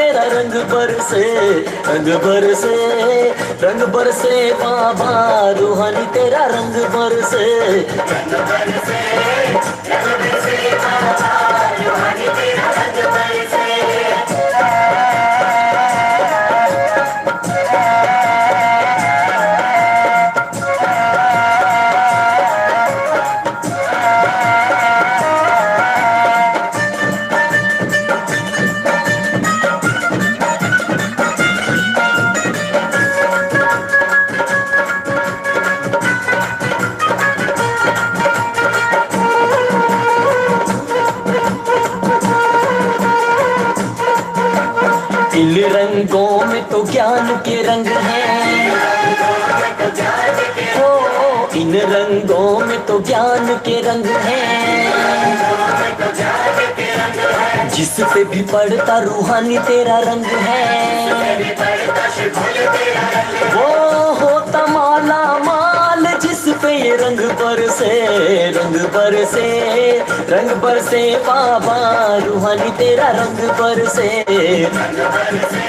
तेरा रंग बरसे, रंग बरसे, रंग बरसे बाबा रूहानी तेरा रंग बरसे, रंग बरसे, रंग बरसे बाबा रूहानी तेरा रंग बरसे। इन रंगों में तो ज्ञान के रंग हैं, ओ इन रंगों में तो ज्ञान के रंग हैं, जिस पे भी पड़ता रूहानी तेरा रंग है, वो होता माला माल जिस पे ये रंग बरसे, रंग बरसे, रंग बरसे बाबा रूहानी तेरा रंग बरसे, रंग बरसे,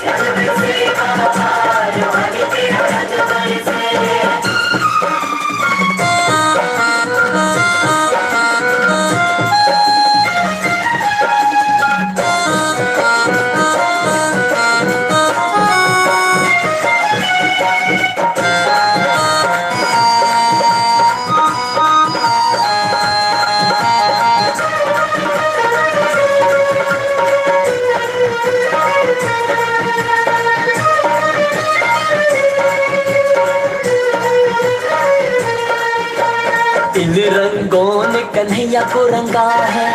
रंग बरसे बाबा रूहानी तेरा रंग बरसे। इन रंगों ने कन्हैया को रंगा है,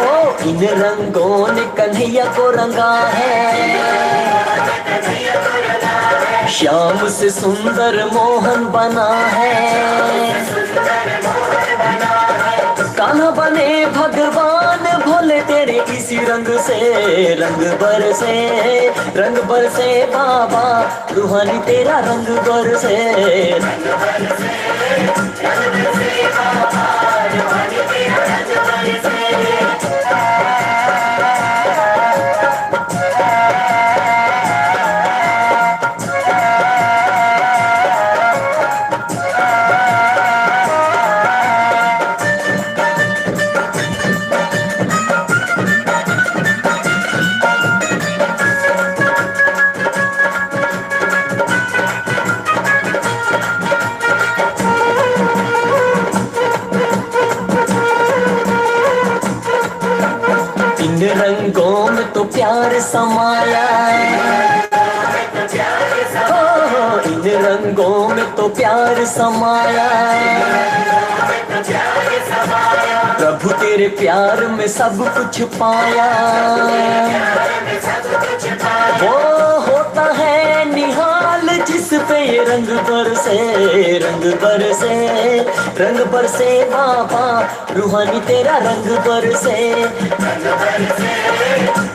ओ इन रंगों ने कन्हैया को रंगा है, श्याम से सुंदर मोहन बना है, कान्हा बने भगवान भोले तेरे इसी रंग से, रंग बरसे, रंग बरसे बाबा रूहानी तेरा रंग बरसे, रंग बरसे, रंग बरसे बाबा रूहानी तेरा रंग बरसे। इन रंगों में तो प्यार समाया, हो इन रंगों में तो प्यार समाया, प्रभु तेरे प्यार में सब कुछ पाया, वो होता है निहाल जिस पे ये रंग बरसे, रंग बरसे, रंग बरसे बाबा रूहानी तेरा रंग बरसे, रंग बरसे,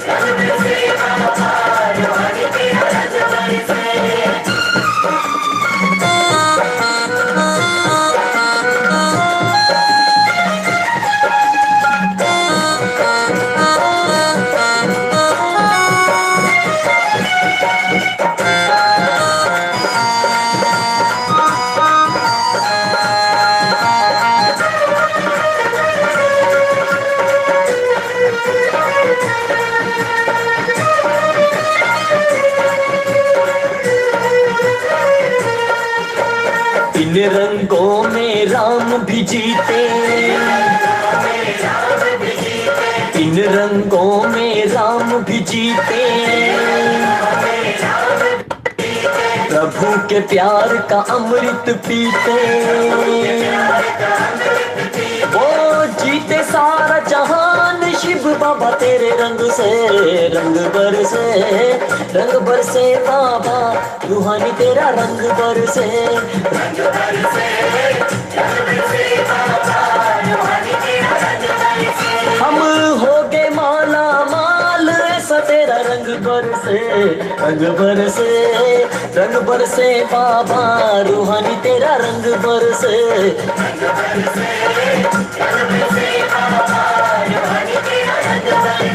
रंग बरसे बाबा रूहानी तेरा रंग बरसे। इन रंगों में राम भी जीते, इन रंगों में राम भी जीते, प्रभु के प्यार का अमृत पीते, वो जीते सारा जहान शिव बाबा तेरे रंग से, रंग बरसे, रंग बरसे बाबा रूहानी तेरा रंग बरसे, रंग बरसे, रंग बरसे बाबा रूहानी तेरा रंग बरसे। हम हो गए माला माल ऐसा तेरा रंग बरसे, रंग बरसे, रंग बरसे बाबा रूहानी तेरा रंग बरसे, रंग बरसे, रंग बरसे बाबा रूहानी तेरा रंग बरसे।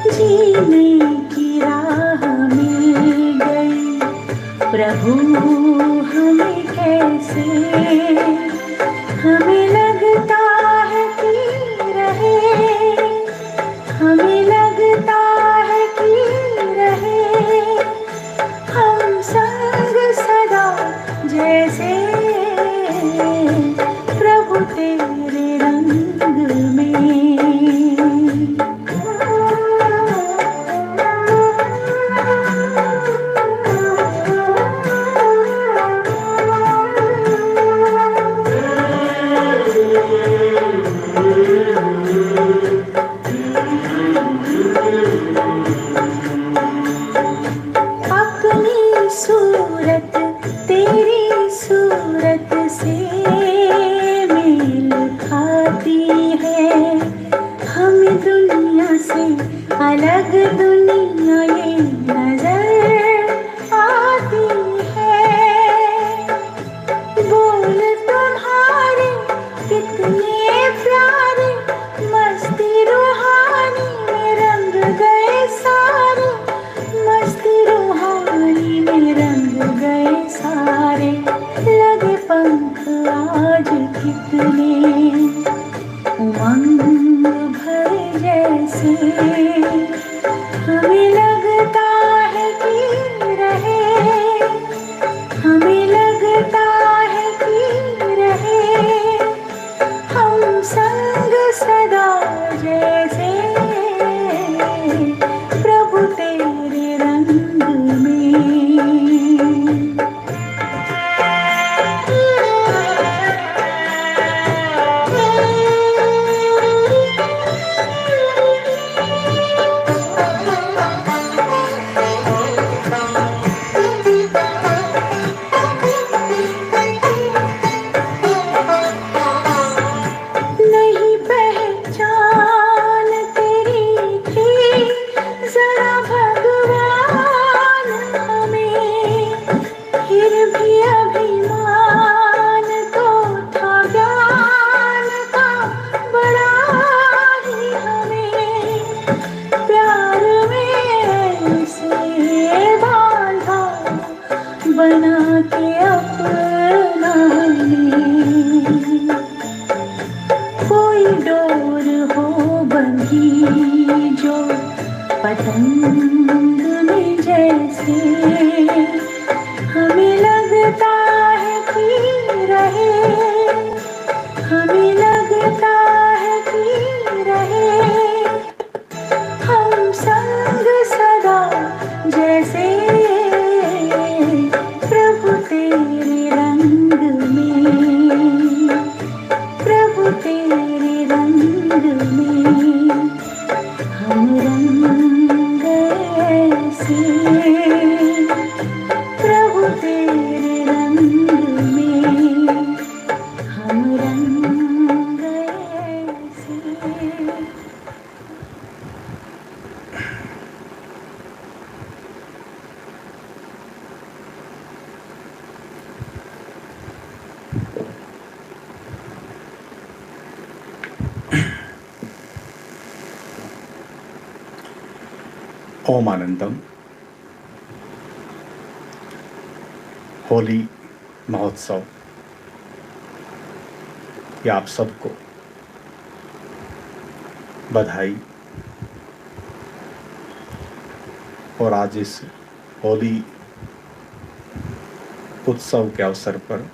जीने की राह मिल गई प्रभु हमें कैसे, हमें लगता है कि रहे, हमें लगता है कि रहे हम संग सदा जैसे प्रभु तेरे रंग में। अपनी सूरत तेरी सूरत से मेल खाती है, हमें दुनिया से अलग दुनिया ये नजर आती है। बोल तुम्हारे कितने प्यारे, मस्ती रूहानी में रंग गए सारे, मस्ती रूहानी में रंग गए सारे। लगे पंख आज कितने उमंग भरे जैसे, हमें लगता है कि रहे, हमें लगता है कि रहे हम संग सदा जैसे प्रभु तेरे रंग में। नहीं पहचान तेरी थी जरा भगवान हमें, फिर भी अभिमान तो था ज्ञान का बड़ा ही हमें। प्यार में ऐसे बांधा बना के अपना हमें, कोई डोर हो बंधी जो पतंग में जैसे, हमें लगता है कि रहे, हमें लगता है कि रहे हम संग सदा जैसे प्रभु तेरे रंग में, प्रभु तेरे रंग में हम रंग ऐसे, प्रभु तेरे रंग में हम रंग ऐसे। ओम आनंदम। होली महोत्सव की आप सबको बधाई। और आज इस होली उत्सव के अवसर पर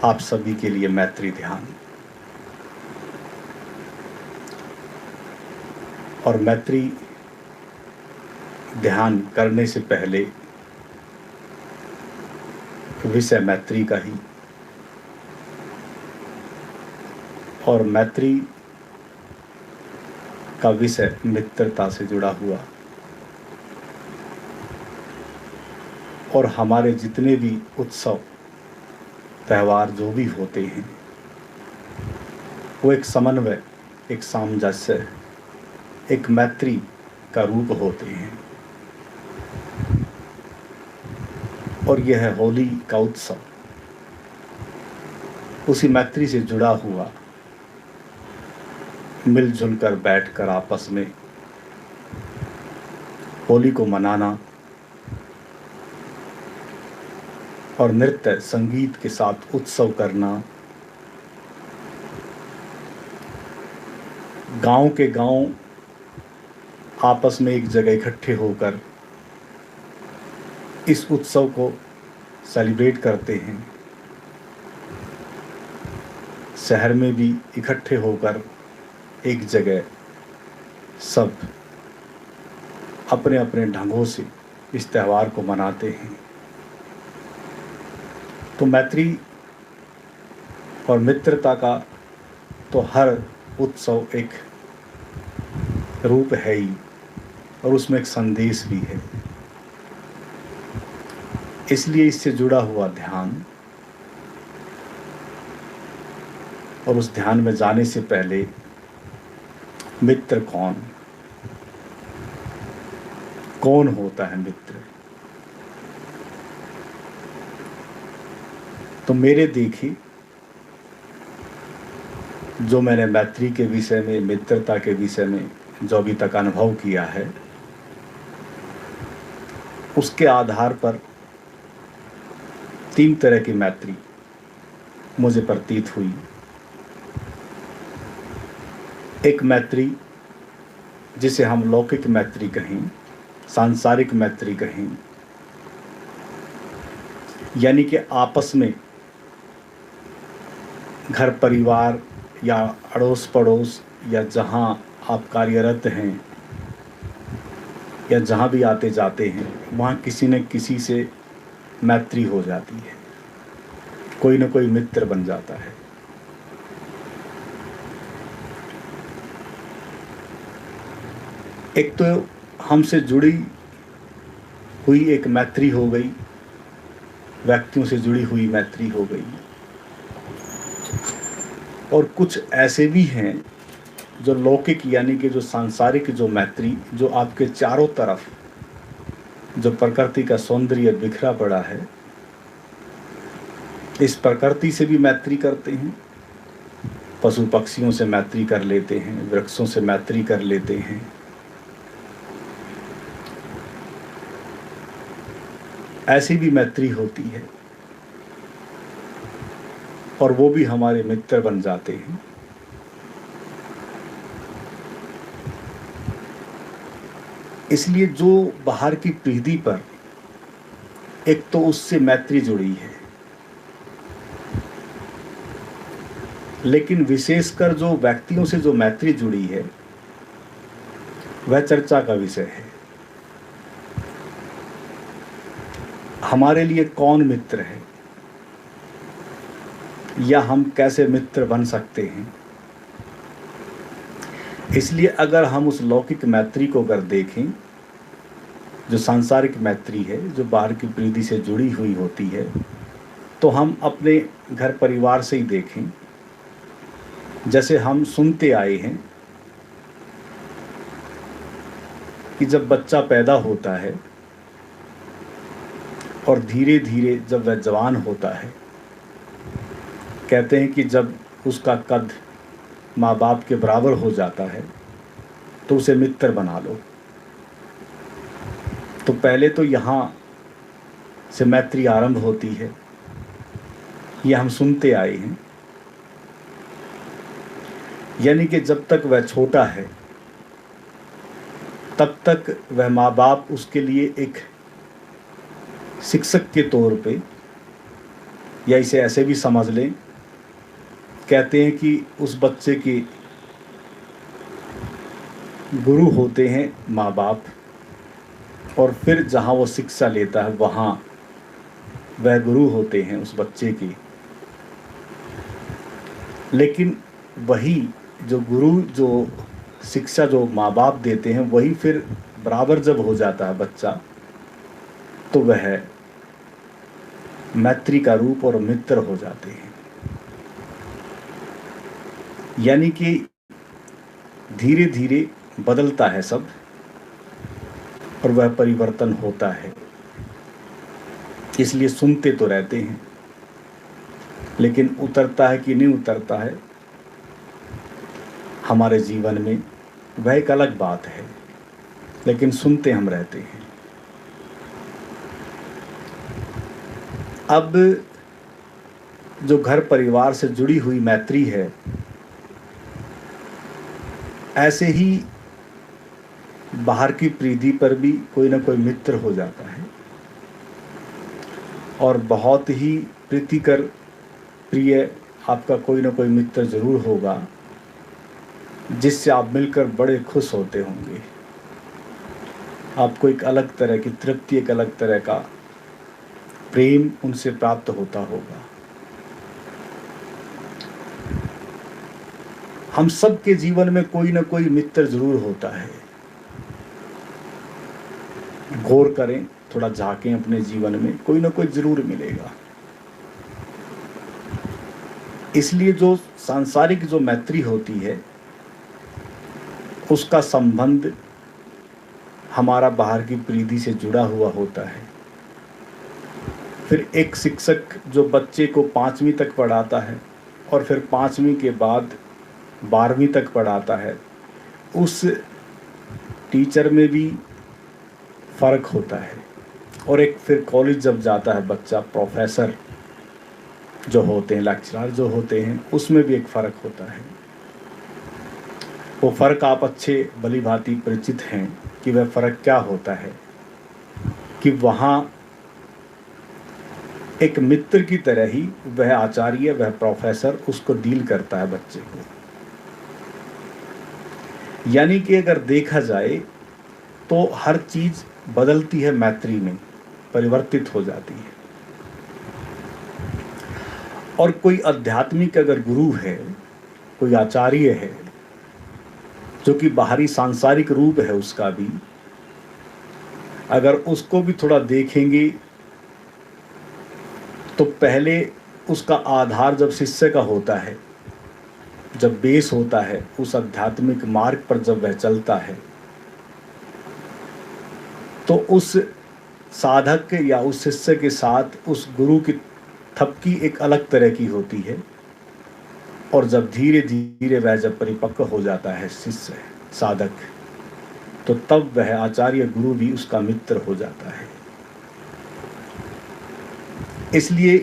आप सभी के लिए मैत्री ध्यान। और मैत्री ध्यान करने से पहले विषय मैत्री का ही, और मैत्री का विषय मित्रता से जुड़ा हुआ। और हमारे जितने भी उत्सव त्यौहार जो भी होते हैं वो एक समन्वय, एक सामंजस्य, एक मैत्री का रूप होते हैं। और यह है होली का उत्सव, उसी मैत्री से जुड़ा हुआ मिलजुल कर बैठकर आपस में होली को मनाना और नृत्य संगीत के साथ उत्सव करना, गांव के गांव आपस में एक जगह इकट्ठे होकर इस उत्सव को सेलिब्रेट करते हैं। शहर में भी इकट्ठे होकर एक जगह सब अपने अपने ढंगों से इस त्यौहार को मनाते हैं। तो मैत्री और मित्रता का तो हर उत्सव एक रूप है ही, और उसमें एक संदेश भी है। इसलिए इससे जुड़ा हुआ ध्यान और उस ध्यान में जाने से पहले मित्र कौन होता है मित्र, तो मेरे देखिए जो मैंने मैत्री के विषय में, मित्रता के विषय में जो अभी तक अनुभव किया है, उसके आधार पर 3 तरह की मैत्री मुझे प्रतीत हुई। एक मैत्री जिसे हम लौकिक मैत्री कहें, सांसारिक मैत्री कहें, यानी कि आपस में घर परिवार या अड़ोस पड़ोस या जहाँ आप कार्यरत हैं या जहाँ भी आते जाते हैं, वहाँ किसी न किसी से मैत्री हो जाती है, कोई न कोई मित्र बन जाता है। एक तो हमसे जुड़ी हुई एक मैत्री हो गई, व्यक्तियों से जुड़ी हुई मैत्री हो गई, और कुछ ऐसे भी हैं जो लौकिक यानी कि जो सांसारिक जो मैत्री, जो आपके चारों तरफ जो प्रकृति का सौंदर्य बिखरा पड़ा है, इस प्रकृति से भी मैत्री करते हैं, पशु पक्षियों से मैत्री कर लेते हैं, वृक्षों से मैत्री कर लेते हैं, ऐसी भी मैत्री होती है, और वो भी हमारे मित्र बन जाते हैं। इसलिए जो बाहर की पीढ़ी पर एक तो उससे मैत्री जुड़ी है, लेकिन विशेषकर जो व्यक्तियों से जो मैत्री जुड़ी है वह चर्चा का विषय है। हमारे लिए कौन मित्र है, या हम कैसे मित्र बन सकते हैं। इसलिए अगर हम उस लौकिक मैत्री को अगर देखें, जो सांसारिक मैत्री है, जो बाहर की पीढ़ी से जुड़ी हुई होती है, तो हम अपने घर परिवार से ही देखें। जैसे हम सुनते आए हैं कि जब बच्चा पैदा होता है और धीरे धीरे जब वह जवान होता है, कहते हैं कि जब उसका कद माँ बाप के बराबर हो जाता है तो उसे मित्र बना लो। तो पहले तो यहाँ से मैत्री आरंभ होती है, ये हम सुनते आए हैं। यानी कि जब तक वह छोटा है तब तक वह माँ बाप उसके लिए एक शिक्षक के तौर पे, या इसे ऐसे भी समझ लें, कहते हैं कि उस बच्चे के गुरु होते हैं माँ बाप, और फिर जहाँ वो शिक्षा लेता है वहाँ वह गुरु होते हैं उस बच्चे के। लेकिन वही जो गुरु, जो शिक्षा जो माँ बाप देते हैं, वही फिर बराबर जब हो जाता है बच्चा, तो वह मैत्री का रूप और मित्र हो जाते हैं। यानी कि धीरे धीरे बदलता है सब, और वह परिवर्तन होता है। इसलिए सुनते तो रहते हैं, लेकिन उतरता है कि नहीं उतरता है, हमारे जीवन में, वह एक अलग बात है, लेकिन सुनते हम रहते हैं। अब जो घर परिवार से जुड़ी हुई मैत्री है, ऐसे ही बाहर की प्रीति पर भी कोई ना कोई मित्र हो जाता है, और बहुत ही प्रीतिकर प्रिय आपका कोई ना कोई मित्र जरूर होगा, जिससे आप मिलकर बड़े खुश होते होंगे। आपको एक अलग तरह की तृप्ति, एक अलग तरह का प्रेम उनसे प्राप्त होता होगा। हम सब के जीवन में कोई ना कोई मित्र जरूर होता है। गौर करें, थोड़ा झांकें अपने जीवन में, कोई ना कोई जरूर मिलेगा। इसलिए जो सांसारिक जो मैत्री होती है, उसका संबंध हमारा बाहर की प्रीति से जुड़ा हुआ होता है। फिर एक शिक्षक जो बच्चे को 5वीं तक पढ़ाता है और फिर 5वीं के बाद 12वीं तक पढ़ाता है, उस टीचर में भी फ़र्क होता है। और एक फिर कॉलेज जब जाता है बच्चा, प्रोफेसर जो होते हैं, लेक्चरर जो होते हैं, उसमें भी एक फ़र्क होता है। वो फ़र्क आप अच्छे भली भांति परिचित हैं कि वह फ़र्क क्या होता है, कि वहाँ एक मित्र की तरह ही वह आचार्य, वह प्रोफेसर उसको डील करता है बच्चे को। यानी कि अगर देखा जाए तो हर चीज़ बदलती है मैत्री में, परिवर्तित हो जाती है। और कोई आध्यात्मिक अगर गुरु है, कोई आचार्य है, जो कि बाहरी सांसारिक रूप है उसका भी, अगर उसको भी थोड़ा देखेंगे तो पहले उसका आधार जब शिष्य का होता है, जब बेस होता है, उस आध्यात्मिक मार्ग पर जब वह चलता है, तो उस साधक या उस शिष्य के साथ उस गुरु की थपकी एक अलग तरह की होती है। और जब धीरे धीरे वह जब परिपक्व हो जाता है शिष्य, साधक, तो तब वह आचार्य गुरु भी उसका मित्र हो जाता है। इसलिए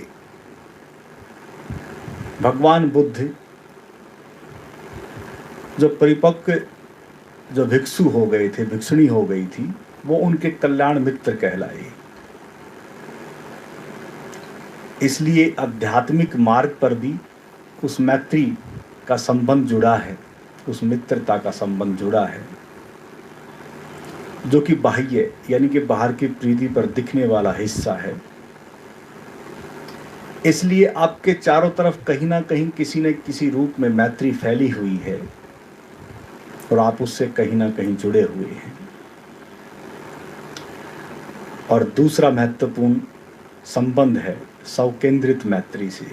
भगवान बुद्ध जो परिपक्व जो भिक्षु हो गए थे, भिक्षुणी हो गई थी, वो उनके कल्याण मित्र कहलाए। इसलिए आध्यात्मिक मार्ग पर भी उस मैत्री का संबंध जुड़ा है, उस मित्रता का संबंध जुड़ा है, जो कि बाह्य यानी कि बाहर की प्रीति पर दिखने वाला हिस्सा है। इसलिए आपके चारों तरफ कहीं ना कहीं किसी न किसी रूप में मैत्री फैली हुई है और आप उससे कहीं ना कहीं जुड़े हुए हैं। और दूसरा महत्वपूर्ण संबंध है स्वकेंद्रित मैत्री से।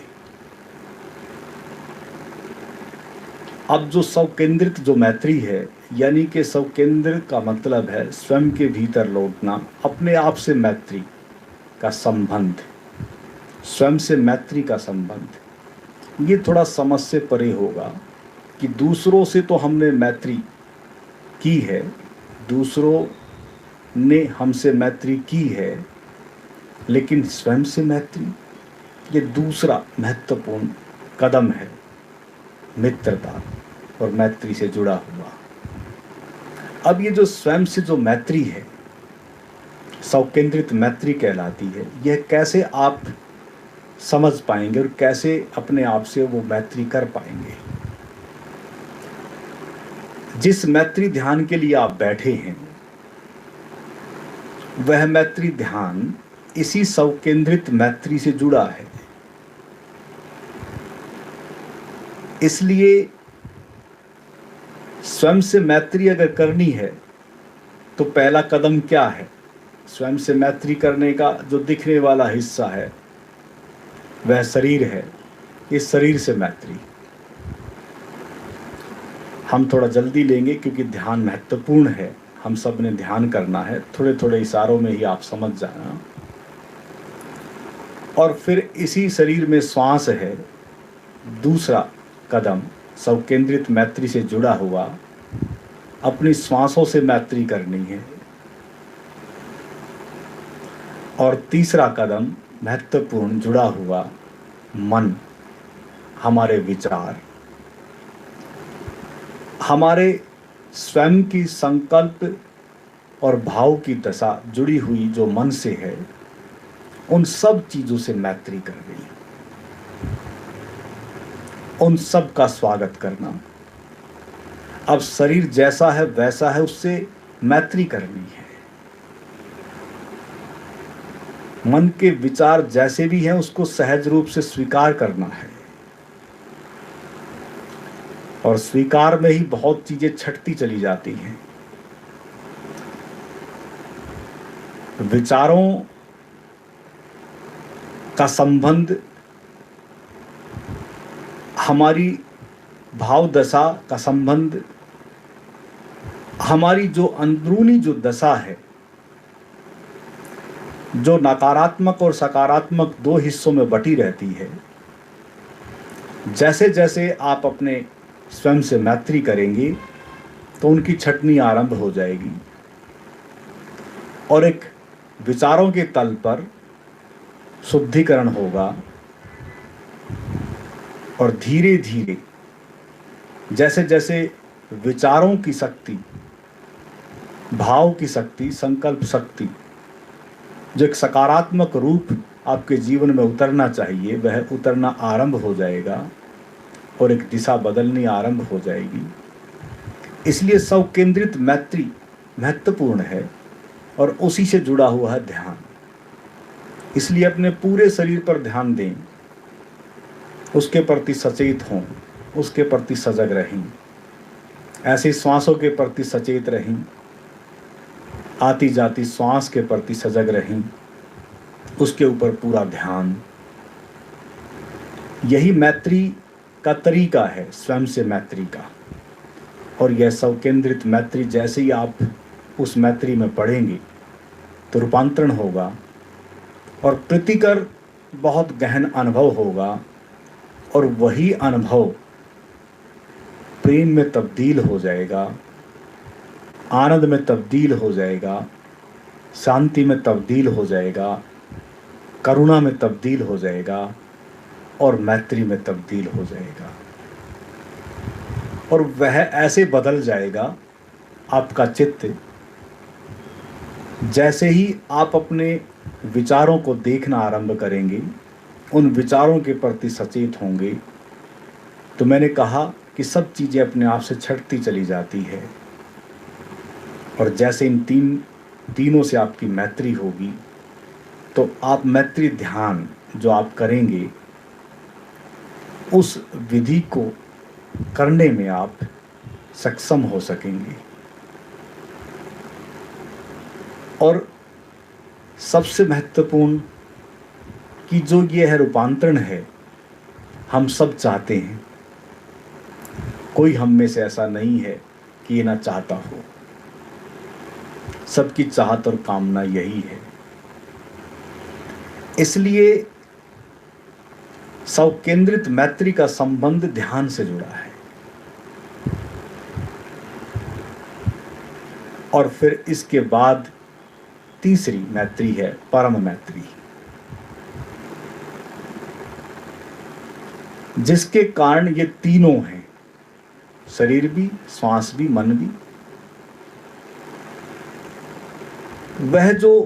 अब जो स्वकेंद्रित जो मैत्री है, यानी कि स्वकेंद्र का मतलब है स्वयं के भीतर लौटना, अपने आप से मैत्री का संबंध, स्वयं से मैत्री का संबंध। ये थोड़ा समझ से परे होगा कि दूसरों से तो हमने मैत्री की है, दूसरों ने हमसे मैत्री की है, लेकिन स्वयं से मैत्री, ये दूसरा महत्वपूर्ण कदम है मित्रता और मैत्री से जुड़ा हुआ। अब ये जो स्वयं से जो मैत्री है, स्वकेंद्रित मैत्री कहलाती है, यह कैसे आप समझ पाएंगे और कैसे अपने आप से वो मैत्री कर पाएंगे। जिस मैत्री ध्यान के लिए आप बैठे हैं, वह मैत्री ध्यान इसी स्वकेंद्रित मैत्री से जुड़ा है। इसलिए स्वयं से मैत्री अगर करनी है तो पहला कदम क्या है? स्वयं से मैत्री करने का जो दिखने वाला हिस्सा है वह शरीर है। इस शरीर से मैत्री हम थोड़ा जल्दी लेंगे क्योंकि ध्यान महत्वपूर्ण है, हम सब ने ध्यान करना है। थोड़े थोड़े इशारों में ही आप समझ जाना। और फिर इसी शरीर में श्वास है, दूसरा कदम स्वकेंद्रित मैत्री से जुड़ा हुआ अपनी श्वासों से मैत्री करनी है। और तीसरा कदम महत्वपूर्ण जुड़ा हुआ मन, हमारे विचार, हमारे स्वयं की संकल्प और भाव की दशा जुड़ी हुई जो मन से है, उन सब चीजों से मैत्री करनी, उन सब का स्वागत करना। अब शरीर जैसा है वैसा है, उससे मैत्री करनी है। मन के विचार जैसे भी हैं उसको सहज रूप से स्वीकार करना है। और स्वीकार में ही बहुत चीजें छटती चली जाती हैं। विचारों का संबंध हमारी भाव दशा का संबंध, हमारी जो अंदरूनी जो दशा है, जो नकारात्मक और सकारात्मक दो हिस्सों में बटी रहती है, जैसे जैसे आप अपने स्वयं से मैत्री करेंगे तो उनकी छटनी आरंभ हो जाएगी और एक विचारों के तल पर शुद्धिकरण होगा। और धीरे धीरे जैसे जैसे विचारों की शक्ति, भाव की शक्ति, संकल्प शक्ति, जो एक सकारात्मक रूप आपके जीवन में उतरना चाहिए, वह उतरना आरंभ हो जाएगा और एक दिशा बदलनी आरंभ हो जाएगी। इसलिए स्वकेंद्रित मैत्री महत्वपूर्ण है और उसी से जुड़ा हुआ है ध्यान। इसलिए अपने पूरे शरीर पर ध्यान दें, उसके प्रति सचेत हों, उसके प्रति सजग रहें। ऐसे श्वासों के प्रति सचेत रहें, आती जाती श्वास के प्रति सजग रहें, उसके ऊपर पूरा ध्यान। यही मैत्री का तरीका है, स्वयं से मैत्री का। और यह स्वकेंद्रित मैत्री जैसे ही आप उस मैत्री में पढ़ेंगे तो रूपांतरण होगा और प्रीतिकर बहुत गहन अनुभव होगा और वही अनुभव प्रेम में तब्दील हो जाएगा, आनंद में तब्दील हो जाएगा, शांति में तब्दील हो जाएगा, करुणा में तब्दील हो जाएगा और मैत्री में तब्दील हो जाएगा। और वह ऐसे बदल जाएगा आपका चित्त, जैसे ही आप अपने विचारों को देखना आरंभ करेंगे, उन विचारों के प्रति सचेत होंगे, तो मैंने कहा कि सब चीज़ें अपने आप से छटती चली जाती है। और जैसे इन तीनों से आपकी मैत्री होगी तो आप मैत्री ध्यान जो आप करेंगे, उस विधि को करने में आप सक्षम हो सकेंगे। और सबसे महत्वपूर्ण कि जो ये है रूपांतरण है, हम सब चाहते हैं। कोई हम में से ऐसा नहीं है कि ये ना चाहता हो। सबकी चाहत और कामना यही है। इसलिए स्वकेंद्रित मैत्री का संबंध ध्यान से जुड़ा है। और फिर इसके बाद तीसरी मैत्री है परम मैत्री, जिसके कारण ये तीनों हैं, शरीर भी, श्वास भी, मन भी। वह जो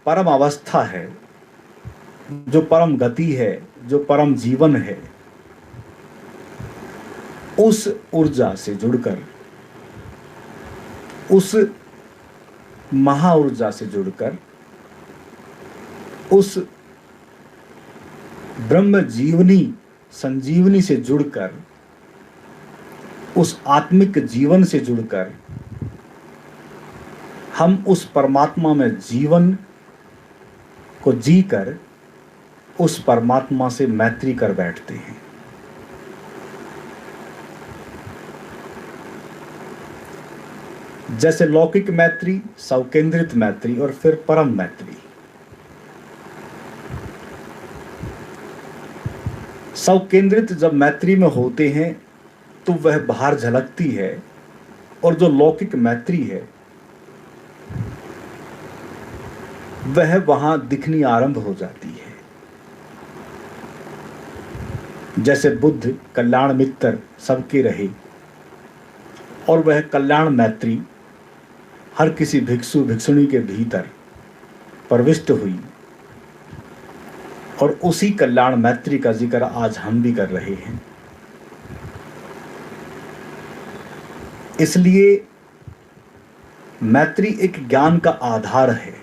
परम अवस्था है, जो परम गति है, जो परम जीवन है, उस ऊर्जा से जुड़कर, उस महाऊर्जा से जुड़कर, उस ब्रह्म जीवनी संजीवनी से जुड़कर, उस आत्मिक जीवन से जुड़कर हम उस परमात्मा में जीवन को जीकर उस परमात्मा से मैत्री कर बैठते हैं। जैसे लौकिक मैत्री, स्वकेंद्रित मैत्री और फिर परम मैत्री। स्वकेंद्रित जब मैत्री में होते हैं तो वह बाहर झलकती है, और जो लौकिक मैत्री है वह वहां दिखनी आरंभ हो जाती है। जैसे बुद्ध कल्याण मित्र सबके रहे, और वह कल्याण मैत्री हर किसी भिक्षु भिक्षुणी के भीतर प्रविष्ट हुई, और उसी कल्याण मैत्री का जिक्र आज हम भी कर रहे हैं। इसलिए मैत्री एक ज्ञान का आधार है।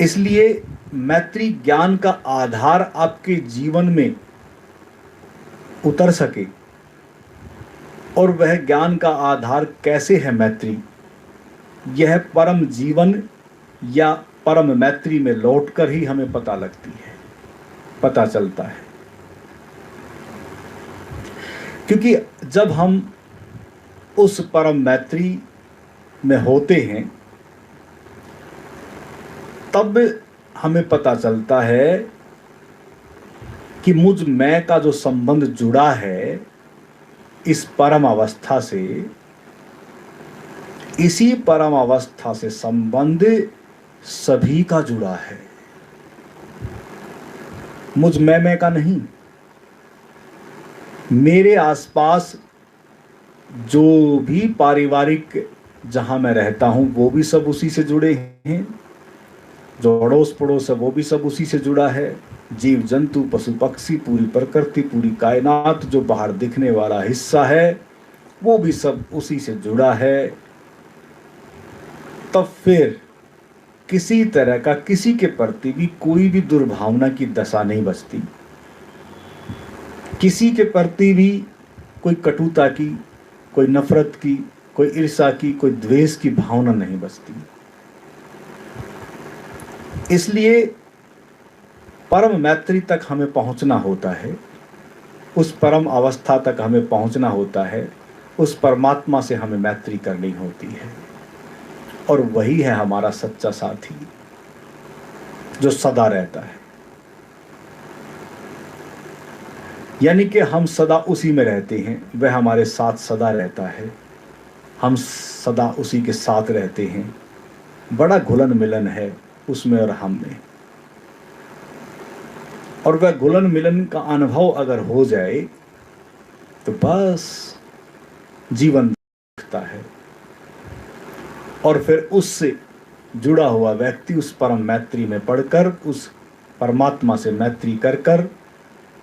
इसलिए मैत्री ज्ञान का आधार आपके जीवन में उतर सके, और वह ज्ञान का आधार कैसे है मैत्री, यह परम जीवन या परम मैत्री में लौटकर ही हमें पता लगती है, पता चलता है। क्योंकि जब हम उस परम मैत्री में होते हैं तब हमें पता चलता है कि मुझ मैं का जो संबंध जुड़ा है इस परम अवस्था से, इसी परम अवस्था से संबंध सभी का जुड़ा है, मुझ मैं का नहीं। मेरे आसपास जो भी पारिवारिक जहां मैं रहता हूं वो भी सब उसी से जुड़े हैं, जो अड़ोस पड़ोस है वो भी सब उसी से जुड़ा है, जीव जंतु पशु पक्षी पूरी प्रकृति पूरी कायनात जो बाहर दिखने वाला हिस्सा है वो भी सब उसी से जुड़ा है। तब फिर किसी तरह का किसी के प्रति भी कोई भी दुर्भावना की दशा नहीं बचती, किसी के प्रति भी कोई कटुता की, कोई नफरत की, कोई ईर्ष्या की, कोई द्वेष की भावना नहीं बचती। इसलिए परम मैत्री तक हमें पहुंचना होता है, उस परम अवस्था तक हमें पहुंचना होता है, उस परमात्मा से हमें मैत्री करनी होती है, और वही है हमारा सच्चा साथी जो सदा रहता है। यानी कि हम सदा उसी में रहते हैं, वह हमारे साथ सदा रहता है, हम सदा उसी के साथ रहते हैं। बड़ा घुलन मिलन है उसमें और हम में, और वह घुलन मिलन का अनुभव अगर हो जाए तो बस जीवन दिखता है, और फिर उससे जुड़ा हुआ व्यक्ति उस परम मैत्री में पढ़कर, उस परमात्मा से मैत्री कर कर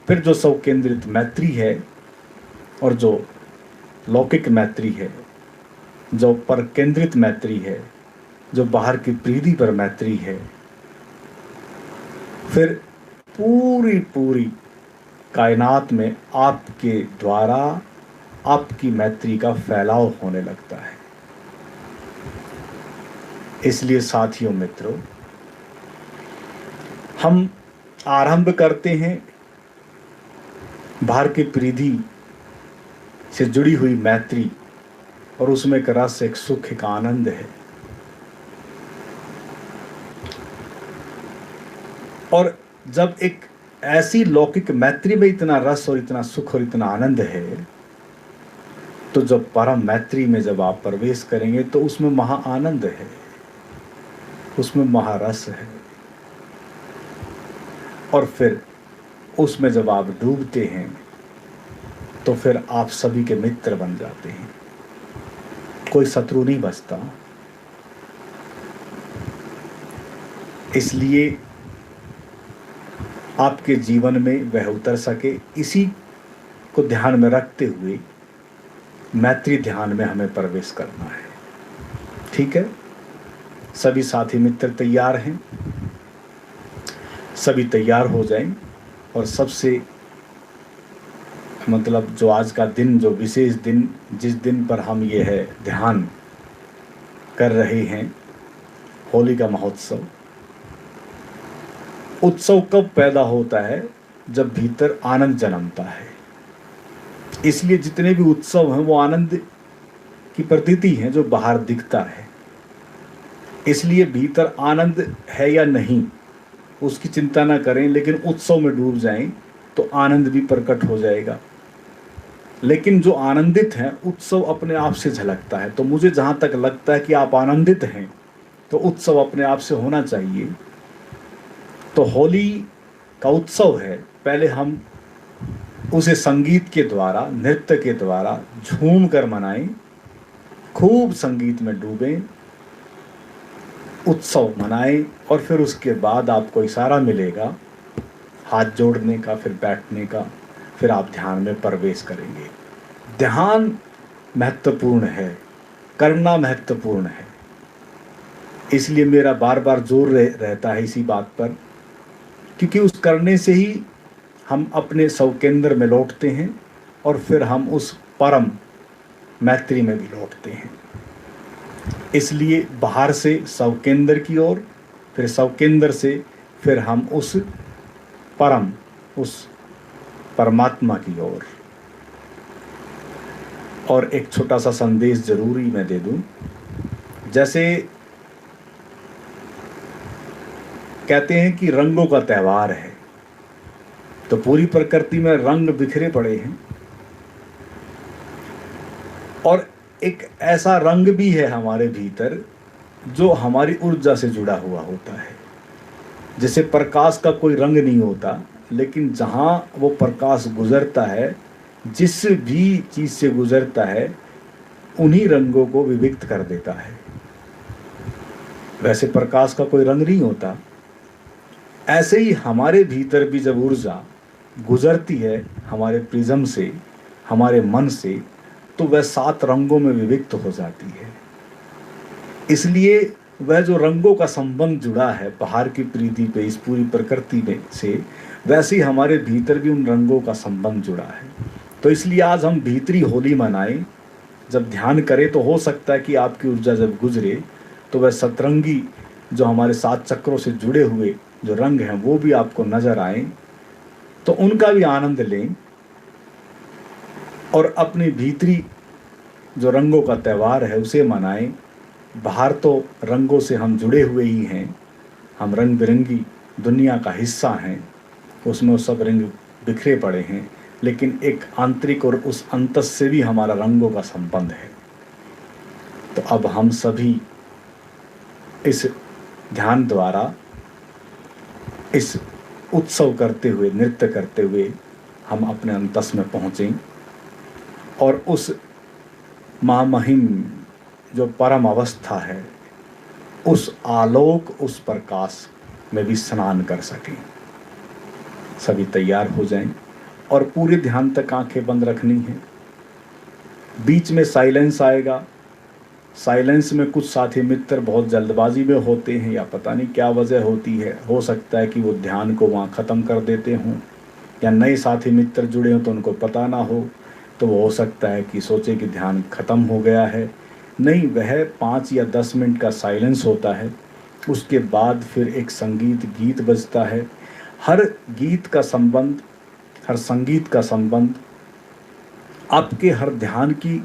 फिर जो सब केंद्रित मैत्री है और जो लौकिक मैत्री है, जो पर केंद्रित मैत्री है, जो बाहर की प्रीति पर मैत्री है, फिर पूरी पूरी कायनात में आपके द्वारा आपकी मैत्री का फैलाव होने लगता है। इसलिए साथियों मित्रों, हम आरंभ करते हैं बाहर की प्रीति से जुड़ी हुई मैत्री, और उसमें एक रस, एक सुख, एक आनंद है। और जब एक ऐसी लौकिक मैत्री में इतना रस और इतना सुख और इतना आनंद है, तो जब परम मैत्री में जब आप प्रवेश करेंगे तो उसमें महा आनंद है, उसमें महारस है, और फिर उसमें जब आप डूबते हैं तो फिर आप सभी के मित्र बन जाते हैं, कोई शत्रु नहीं बचता। इसलिए आपके जीवन में वह उतर सके, इसी को ध्यान में रखते हुए मैत्री ध्यान में हमें प्रवेश करना है। ठीक है, सभी साथी मित्र तैयार हैं? सभी तैयार हो जाएं, और सबसे मतलब जो आज का दिन, जो विशेष दिन, जिस दिन पर हम ये है ध्यान कर रहे हैं, होली का महोत्सव। उत्सव कब पैदा होता है? जब भीतर आनंद जन्मता है। इसलिए जितने भी उत्सव हैं वो आनंद की प्रतीति हैं जो बाहर दिखता है। इसलिए भीतर आनंद है या नहीं उसकी चिंता ना करें, लेकिन उत्सव में डूब जाएं तो आनंद भी प्रकट हो जाएगा। लेकिन जो आनंदित हैं, उत्सव अपने आप से झलकता है। तो मुझे जहाँ तक लगता है कि आप आनंदित हैं तो उत्सव अपने आप से होना चाहिए। तो होली का उत्सव है, पहले हम उसे संगीत के द्वारा, नृत्य के द्वारा झूम कर मनाएं, खूब संगीत में डूबें, उत्सव मनाएं, और फिर उसके बाद आपको इशारा मिलेगा हाथ जोड़ने का, फिर बैठने का, फिर आप ध्यान में प्रवेश करेंगे। ध्यान महत्वपूर्ण है, करना महत्वपूर्ण है। इसलिए मेरा बार बार जोर रहता है इसी बात पर, क्योंकि उस करने से ही हम अपने स्व केंद्र में लौटते हैं और फिर हम उस परम मैत्री में भी लौटते हैं। इसलिए बाहर से स्व केंद्र की ओर, फिर स्व केंद्र से फिर हम उस परम, उस परमात्मा की ओर। और एक छोटा सा संदेश जरूरी मैं दे दूं। जैसे कहते हैं कि रंगों का त्यौहार है, तो पूरी प्रकृति में रंग बिखरे पड़े हैं, और एक ऐसा रंग भी है हमारे भीतर जो हमारी ऊर्जा से जुड़ा हुआ होता है। जैसे प्रकाश का कोई रंग नहीं होता, लेकिन जहाँ वो प्रकाश गुजरता है, जिस भी चीज़ से गुजरता है, उन्हीं रंगों को विविक्त कर देता है। वैसे प्रकाश का कोई रंग नहीं होता, ऐसे ही हमारे भीतर भी जब ऊर्जा गुजरती है हमारे प्रिज्म से, हमारे मन से, तो वह 7 रंगों में विविक्त हो जाती है। इसलिए वह जो रंगों का संबंध जुड़ा है बाहर की प्रीति पे, इस पूरी प्रकृति में से, वैसे ही हमारे भीतर भी उन रंगों का संबंध जुड़ा है। तो इसलिए आज हम भीतरी होली मनाएं, जब ध्यान करें तो हो सकता है कि आपकी ऊर्जा जब गुजरे तो वह सतरंगी जो हमारे 7 चक्रों से जुड़े हुए जो रंग हैं वो भी आपको नजर आए, तो उनका भी आनंद लें और अपनी भीतरी जो रंगों का त्यौहार है उसे मनाएं। बाहर तो रंगों से हम जुड़े हुए ही हैं, हम रंग बिरंगी दुनिया का हिस्सा हैं, उसमें सब रंग बिखरे पड़े हैं, लेकिन एक आंतरिक और उस अंतस से भी हमारा रंगों का संबंध है। तो अब हम सभी इस ध्यान द्वारा, इस उत्सव करते हुए, नृत्य करते हुए हम अपने अंतस में पहुँचें और उस महामहिम जो परम अवस्था है, उस आलोक, उस प्रकाश में भी स्नान कर सकें। सभी तैयार हो जाएं और पूरे ध्यान तक आंखें बंद रखनी है। बीच में साइलेंस आएगा। साइलेंस में कुछ साथी मित्र बहुत जल्दबाजी में होते हैं या पता नहीं क्या वजह होती है, हो सकता है कि वो ध्यान को वहाँ ख़त्म कर देते हों, या नए साथी मित्र जुड़े हों तो उनको पता ना हो, तो वो हो सकता है कि सोचे कि ध्यान ख़त्म हो गया है। नहीं, वह 5 या 10 मिनट का साइलेंस होता है। उसके बाद फिर एक संगीत गीत बजता है। हर गीत का संबंध, हर संगीत का संबंध आपके हर ध्यान की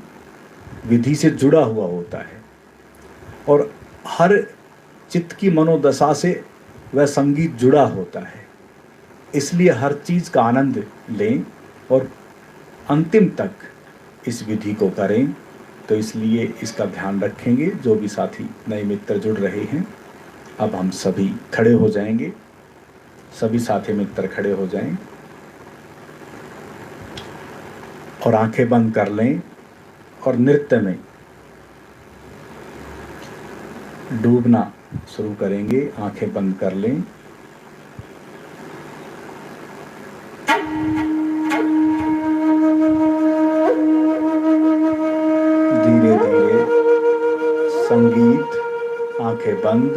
विधि से जुड़ा हुआ होता है, और हर चित्त की मनोदशा से वह संगीत जुड़ा होता है। इसलिए हर चीज़ का आनंद लें और अंतिम तक इस विधि को करें। तो इसलिए इसका ध्यान रखेंगे। जो भी साथी नए मित्र जुड़ रहे हैं, अब हम सभी खड़े हो जाएंगे। सभी साथी मित्र खड़े हो जाएं और आंखें बंद कर लें और नृत्य में डूबना शुरू करेंगे। आंखें बंद कर लें। धीरे धीरे संगीत, आंखें बंद।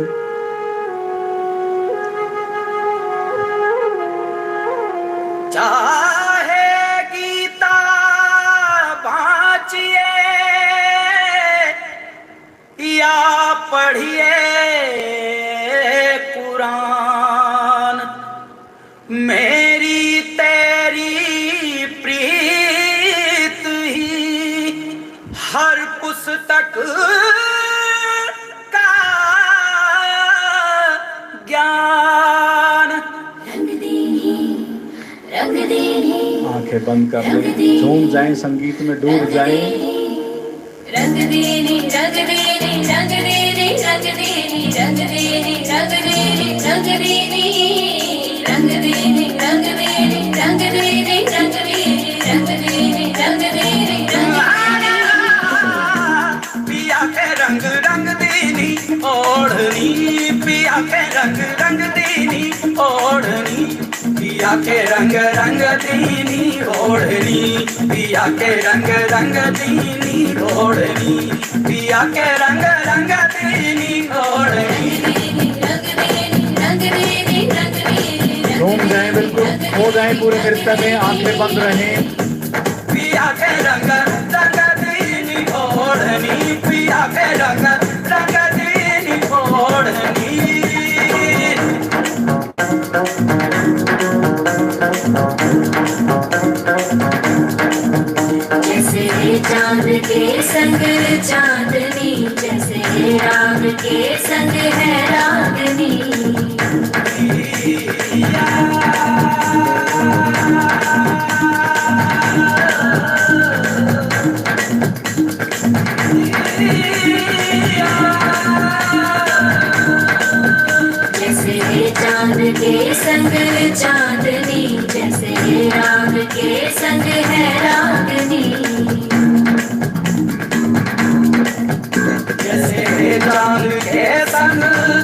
चाहे गीता बाँचिए या पढ़िए कुरान, मेरी तेरी प्रीत ही हर पुस्तक का ज्ञान। रंग दे आंखें बंद कर लें, झूम जाएं, संगीत में डूब जाएं। रंग देने रंग देने रंग देने रंग देने रंग देने रंग देने रंग देने रंग देने रंग देने रंग देने रंग देने रंग देने रंग देने पिया के रंग रंग देनी ओढ़नी, पिया के रंग रंग देनी ओढ़नी, पिया के रंग रंग देनी ओढ़नी, पिया के रंग रंग देनी ओढ़नी, पिया के रंग रंग देनी ओढ़नी। झूम जाएं, बिल्कुल खो जाएं पूरे नृत्य में, आंखें बंद रहें। पिया के रंग रंग देनी ओढ़नी, पिया के रंग रंग देनी ओढ़नी। जैसे चांद के संग चांदनी, जैसे राग के संग है रागनी। जैसे चांद के संग चांदनी, जैसे राग के संग है रागनी। जैसे चांद के संग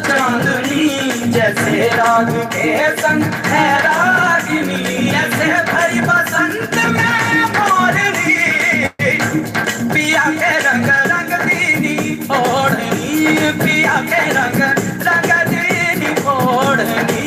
चांदनी, जैसे राग के संग है रागिनी, ऐसे भरी बसंत में मोरनी, पिया के रंग रंग देनी ओढ़नी, पिया के रंग रंग देनी ओढ़नी।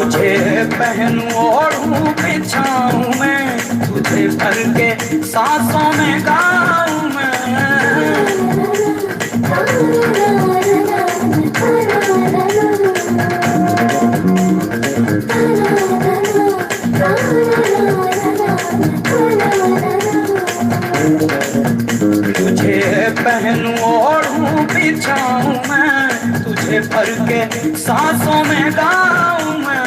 तुझे पहनूं ओढ़ूं बिछाऊं मैं, तुझे भर के सांसों में गाऊं मैं। तुझे पहनूं ओढ़ूं बिछाऊं मैं, तुझे भर के सांसों में गाऊं मैं।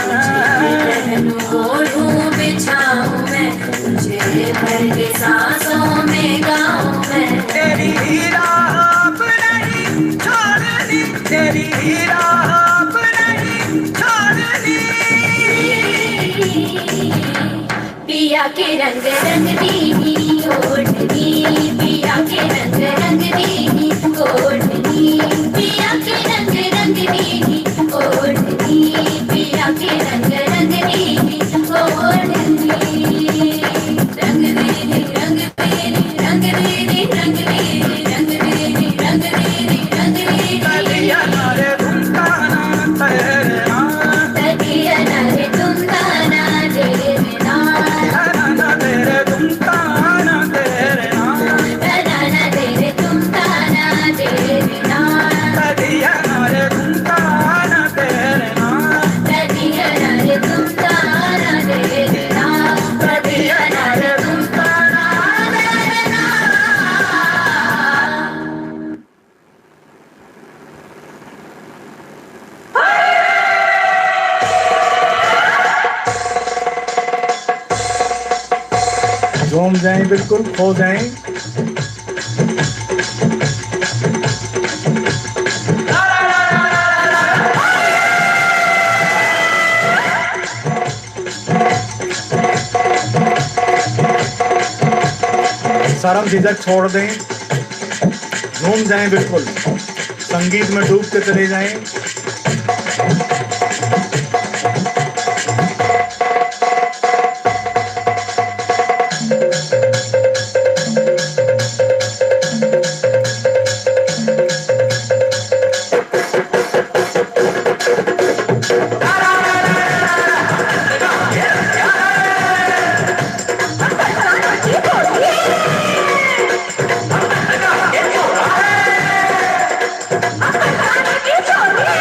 ओढ़ूं बिछाऊं मैं, तुझे भर के सांसों में गाऊं मैं। तेरी राह नहीं छोड़नी, तेरी राह नहीं छोड़नी। पिया के रंग रंग दीनी ओढ़नी, पिया के रंग रंग दीनी ओढ़नी, पिया के रंग रंग दीनी ओढ़नी, पिया के रंग रंग दीनी ओढ़नी। रंग देनी रंग देनी रंग देनी रंग देनी रंग देनी रंग देनी रंग देनी। कलिया नारे तुमका ना तेरे नाम, कलिया नारे तुमका ना तेरे नाम, ना तेरे तुमका ना तेरे नाम, ना तेरे तुमका ना तेरे नाम। कलिया नारे तुमका ना तेरे नाम, कलिया नारे तुमका ना तेरे नाम, कलिया नारे तुमका ना तेरे नाम। झूम जाएं, बिल्कुल खो जाएं। शर्म झिझक छोड़ दें, झूम जाएं, बिल्कुल संगीत में डूब के चले जाएं। छोड़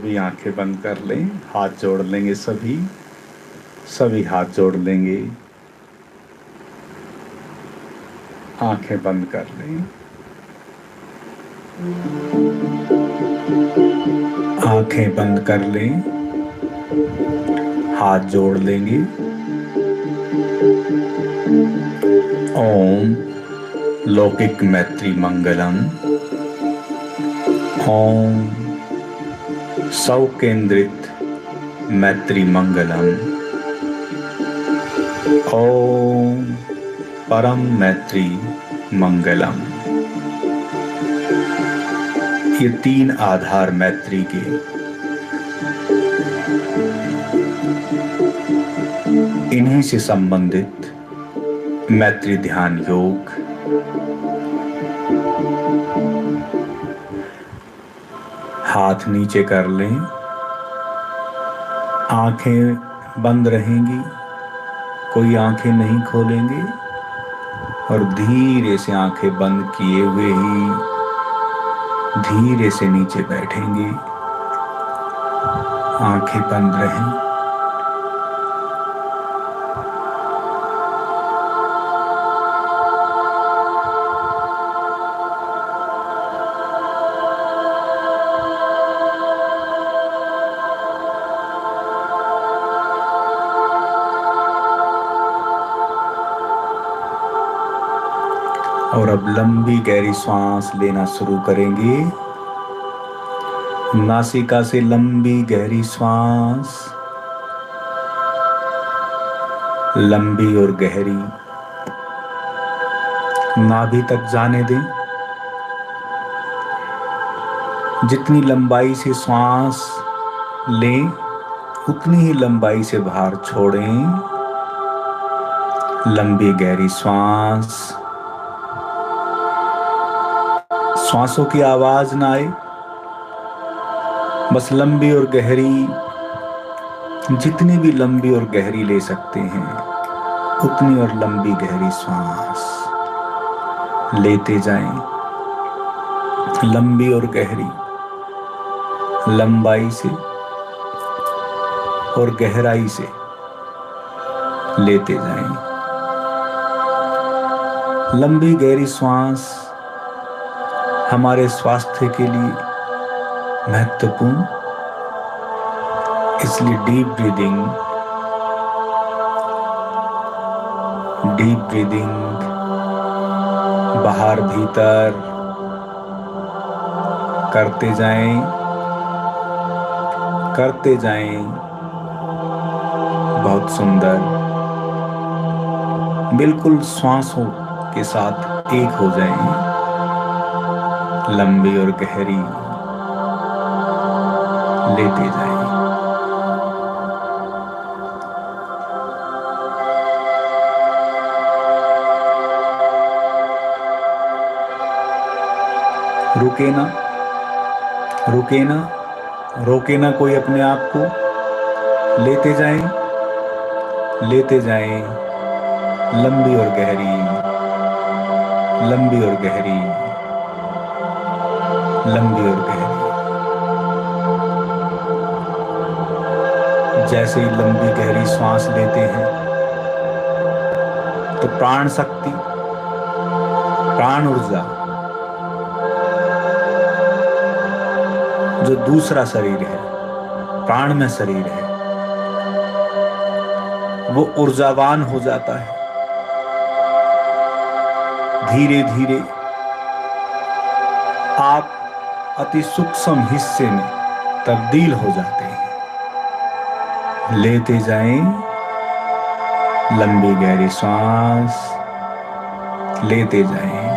सभी आंखें बंद कर लें, हाथ जोड़ लेंगे, सभी हाथ जोड़ लेंगे, आंखें बंद कर लें, आंखें बंद कर लें, हाथ जोड़ लेंगे। ओम लौकिक मैत्री मंगलम। ओम सौ केंद्रित मैत्री मंगलम। ओम परम मैत्री मंगलम। ये 3 आधार मैत्री के, इन्हीं से संबंधित मैत्री ध्यान योग हाथ नीचे कर लें, आंखें बंद रहेंगी, कोई आंखें नहीं खोलेंगे और धीरे से आंखें बंद किए हुए ही धीरे से नीचे बैठेंगे। आंखें बंद रहें। और अब लंबी गहरी सांस लेना शुरू करेंगे। नासिका से लंबी गहरी सांस, लंबी और गहरी, नाभि तक जाने दें। जितनी लंबाई से सांस लें उतनी ही लंबाई से बाहर छोड़ें। लंबी गहरी सांस, श्वासों की आवाज ना आए, बस लंबी और गहरी, जितनी भी लंबी और गहरी ले सकते हैं उतनी और लंबी गहरी सांस लेते जाएं। लंबी और गहरी, लंबाई से और गहराई से लेते जाएं। लंबी गहरी सांस हमारे स्वास्थ्य के लिए महत्वपूर्ण, इसलिए डीप ब्रीदिंग बाहर भीतर करते जाएं। बहुत सुंदर, बिल्कुल श्वासों के साथ एक हो जाएं। लंबी और गहरी लेते जाएं। रोके ना कोई अपने आप को। लेते जाएं। लंबी और गहरी, लंबी और गहरी, लंबी और गहरी। जैसे ही लंबी गहरी सांस लेते हैं तो प्राण शक्ति, प्राण ऊर्जा, जो दूसरा शरीर है, प्राण में शरीर है, वो ऊर्जावान हो जाता है। धीरे धीरे आप अति सूक्ष्म हिस्से में तब्दील हो जाते हैं। लेते जाएं। लंबी गहरी सांस लेते जाएं।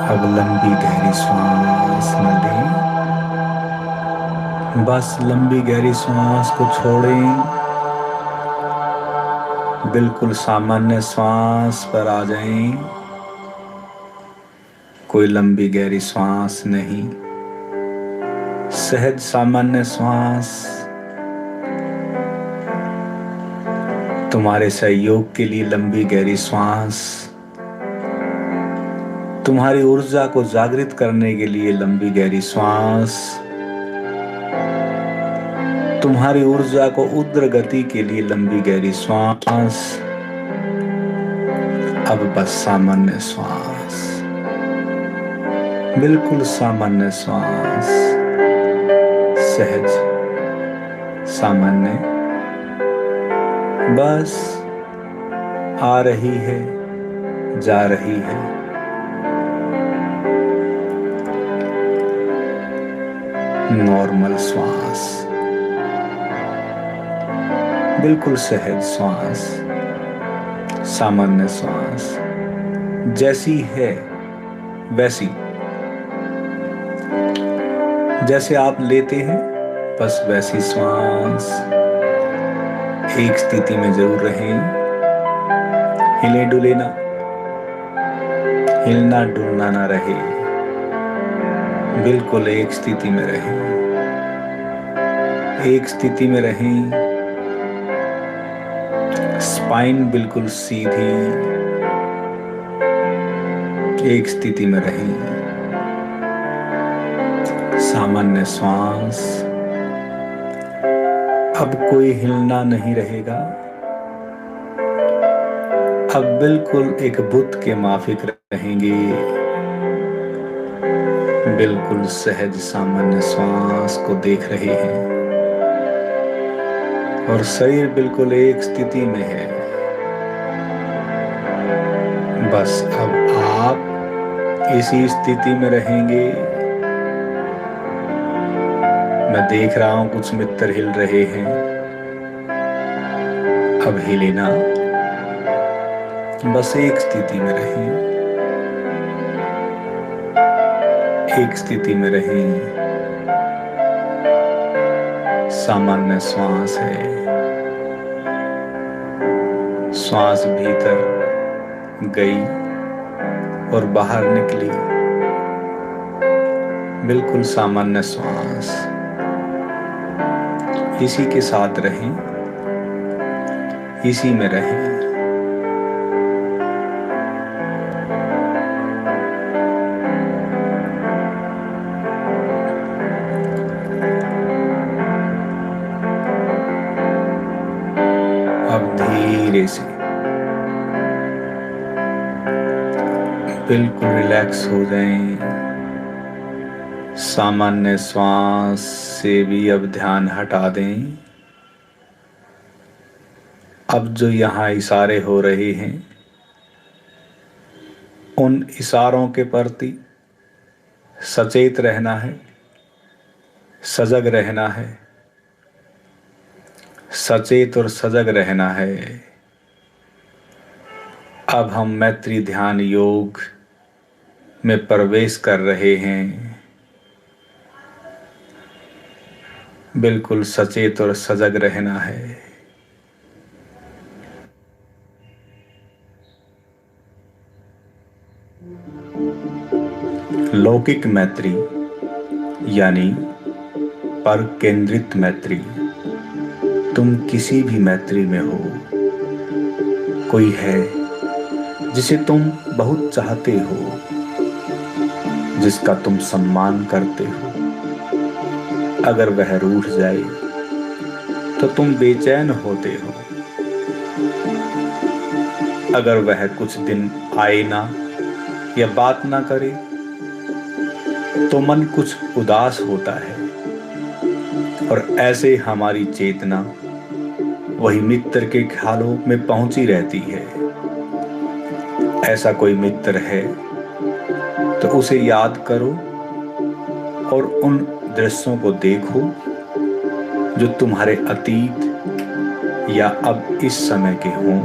अब लंबी गहरी सांस न लें, बस लंबी गहरी सांस को छोड़ें। बिल्कुल सामान्य सांस पर आ जाएं। कोई लंबी गहरी सांस नहीं, सहज सामान्य सांस। तुम्हारे सहयोग के लिए लंबी गहरी श्वास, तुम्हारी ऊर्जा को जागृत करने के लिए लंबी गहरी श्वास, तुम्हारी ऊर्जा को उग्र गति के लिए लंबी गहरी श्वास। अब बस सामान्य श्वास, बिल्कुल सामान्य श्वास, सहज सामान्य, बस आ रही है, जा रही है। नॉर्मल श्वास, बिल्कुल सहज श्वास, सामान्य श्वास, जैसी है वैसी, जैसे आप लेते हैं बस वैसी श्वास। एक स्थिति में जरूर रहें, हिले डुले ना, हिलना डुलना ना रहे, बिल्कुल एक स्थिति में रहें, एक स्थिति में रहें। स्पाइन बिल्कुल सीधी, एक स्थिति में रहें, सामान्य श्वास। अब कोई हिलना नहीं रहेगा, अब बिल्कुल एक बुद्ध के माफिक रहेंगे, बिल्कुल सहज सामान्य श्वास को देख रहे हैं और शरीर बिल्कुल एक स्थिति में है। बस अब आप इसी स्थिति में रहेंगे। मैं देख रहा हूं कुछ मित्र हिल रहे हैं, अब हिले ना, बस एक स्थिति में रहें, एक स्थिति में रहें। सामान्य श्वास है, श्वास भीतर गई और बाहर निकली, बिल्कुल सामान्य श्वास। इसी के साथ रहें, इसी में रहें। अब धीरे से बिल्कुल रिलैक्स हो जाएं। सामान्य श्वास से भी अब ध्यान हटा दें। अब जो यहाँ इशारे हो रहे हैं, उन इशारों के प्रति सचेत रहना है, सजग रहना है, सचेत और सजग रहना है। अब हम मैत्री ध्यान योग में प्रवेश कर रहे हैं। बिल्कुल सचेत और सजग रहना है। लौकिक मैत्री यानी पर केंद्रित मैत्री। तुम किसी भी मैत्री में हो, कोई है जिसे तुम बहुत चाहते हो, जिसका तुम सम्मान करते हो। अगर वह रूठ जाए तो तुम बेचैन होते हो। अगर वह कुछ दिन आए ना या बात ना करे तो मन कुछ उदास होता है। और ऐसे हमारी चेतना वही मित्र के ख्यालों में पहुंची रहती है। ऐसा कोई मित्र है तो उसे याद करो और उन दृश्यों को देखो जो तुम्हारे अतीत या अब इस समय के हों।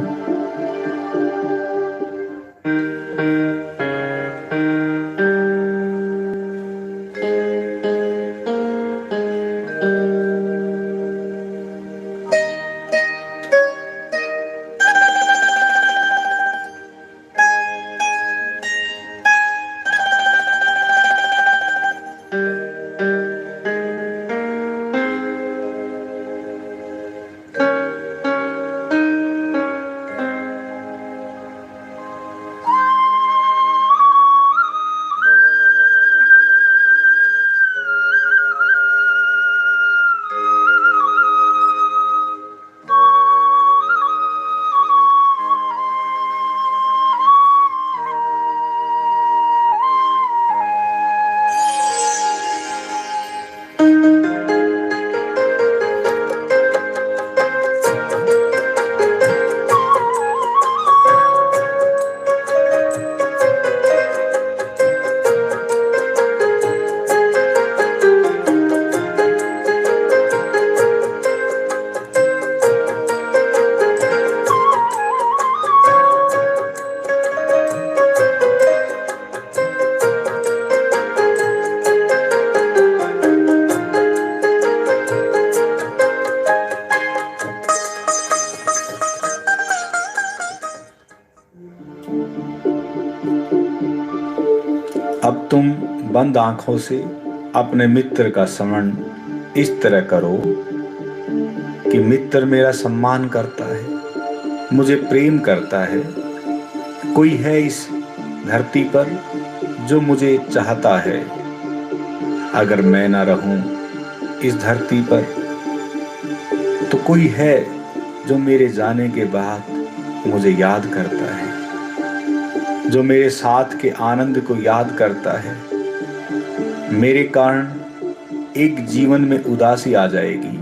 अब तुम बंद आंखों से अपने मित्र का स्मरण इस तरह करो कि मित्र मेरा सम्मान करता है, मुझे प्रेम करता है। कोई है इस धरती पर जो मुझे चाहता है। अगर मैं ना रहूं इस धरती पर तो कोई है जो मेरे जाने के बाद मुझे याद करता है, जो मेरे साथ के आनंद को याद करता है। मेरे कारण एक जीवन में उदासी आ जाएगी,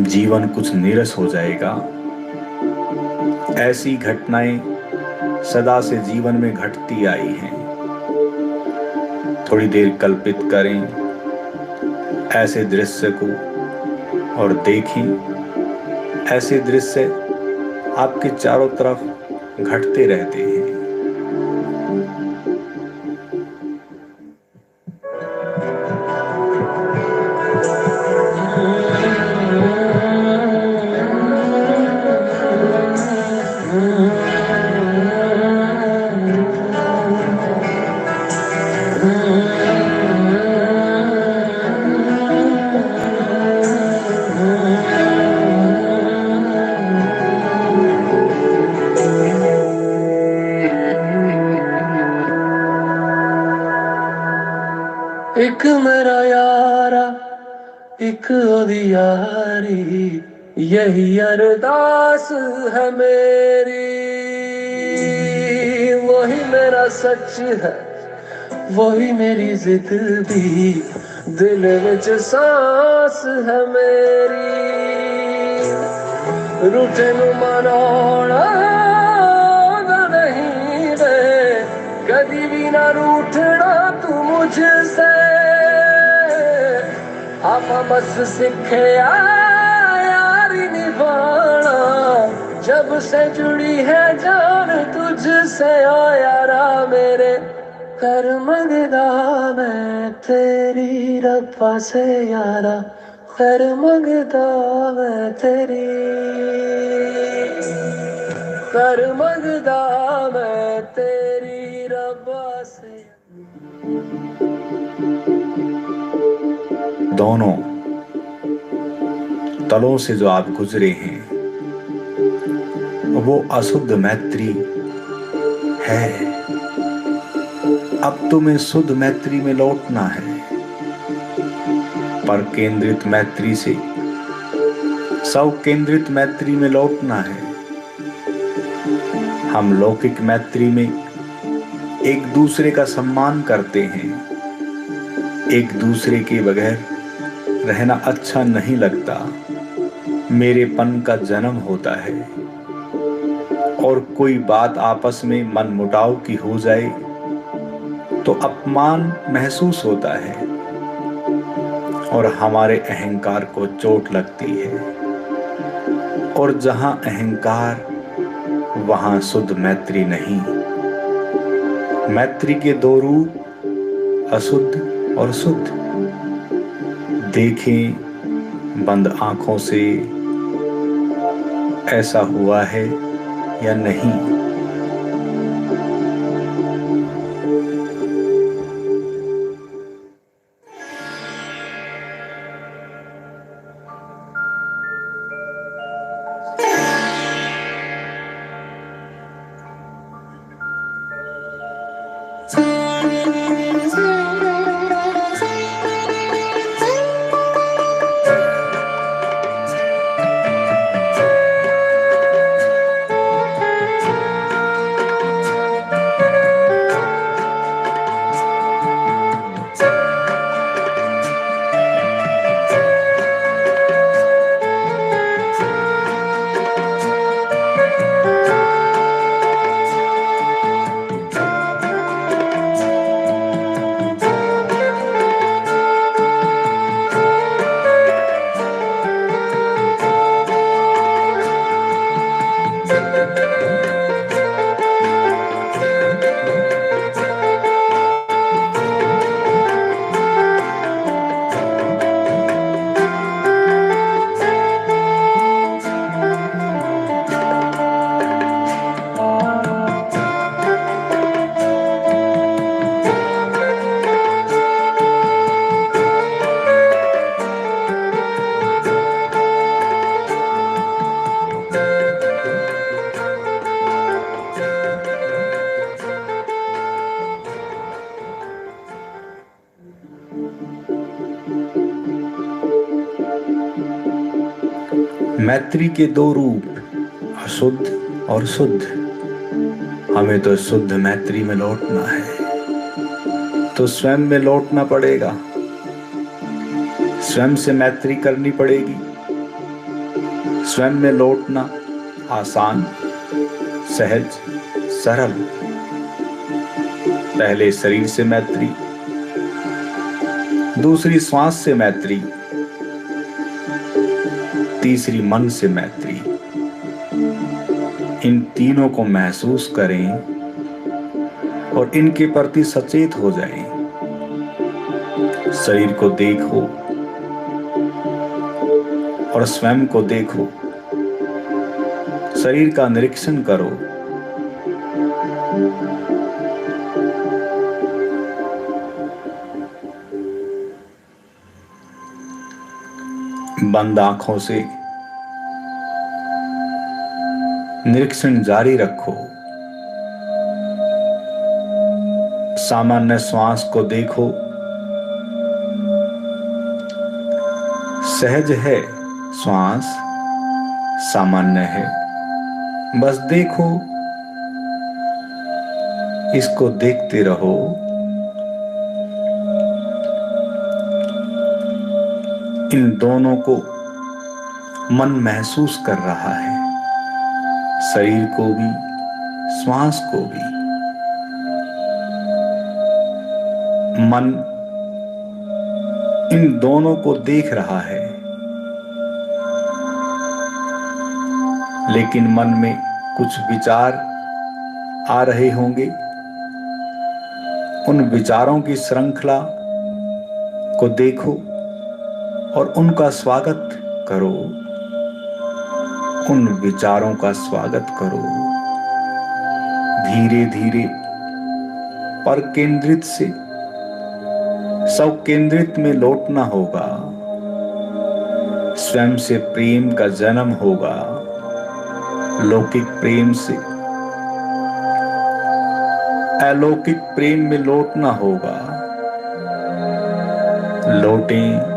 जीवन कुछ नीरस हो जाएगा। ऐसी घटनाएं सदा से जीवन में घटती आई हैं। थोड़ी देर कल्पित करें ऐसे दृश्य को और देखें ऐसे दृश्य आपके चारों तरफ घटते रहते हैं। एक मेरा यारा एक ओदी यारी, यही अरदास है मेरी। वही मेरा सच है, वही मेरी जिद भी, दिल विच सांस है मेरी। रूठे नू मनाउणा नहीं वे, कदी भी ना रूठना तू मुझसे। आप बस सीखे यारी निभाना, जब से जुड़ी है जान तुझसे। ओ यारा मेरे कर मंगदा मैं तेरी रब्बा से यारा, कर मंगदा मैं तेरी, कर मंगदा मैं तेरी रब्बा से। दोनों तलों से जो आप गुजरे हैं वो अशुद्ध मैत्री है। अब तुम्हें शुद्ध मैत्री में लौटना है। पर केंद्रित मैत्री से सब केंद्रित मैत्री में लौटना है। हम लौकिक मैत्री में एक दूसरे का सम्मान करते हैं। एक दूसरे के बगैर रहना अच्छा नहीं लगता। मेरेपन का जन्म होता है और कोई बात आपस में मनमुटाव की हो जाए तो अपमान महसूस होता है और हमारे अहंकार को चोट लगती है। और जहां अहंकार वहां शुद्ध मैत्री नहीं। मैत्री के दो रूप, अशुद्ध और शुद्ध। देखें बंद आंखों से ऐसा हुआ है या नहीं। मैत्री के दो रूप, अशुद्ध और शुद्ध। हमें तो शुद्ध मैत्री में लौटना है, तो स्वयं में लौटना पड़ेगा, स्वयं से मैत्री करनी पड़ेगी। स्वयं में लौटना आसान, सहज, सरल। पहले शरीर से मैत्री, दूसरी श्वास से मैत्री, तीसरी मन से मैत्री। इन तीनों को महसूस करें और इनके प्रति सचेत हो जाएं। शरीर को देखो और स्वयं को देखो। शरीर का निरीक्षण करो। बंद आंखों से निरीक्षण जारी रखो। सामान्य श्वास को देखो। सहज है श्वास, सामान्य है, बस देखो, इसको देखते रहो। इन दोनों को मन महसूस कर रहा है, शरीर को भी, श्वास को भी। मन इन दोनों को देख रहा है, लेकिन मन में कुछ विचार आ रहे होंगे। उन विचारों की श्रृंखला को देखो और उनका स्वागत करो। उन विचारों का स्वागत करो। धीरे धीरे पर केंद्रित से सब केंद्रित में लौटना होगा। स्वयं से प्रेम का जन्म होगा। लौकिक प्रेम से अलौकिक प्रेम में लौटना होगा। लौटें।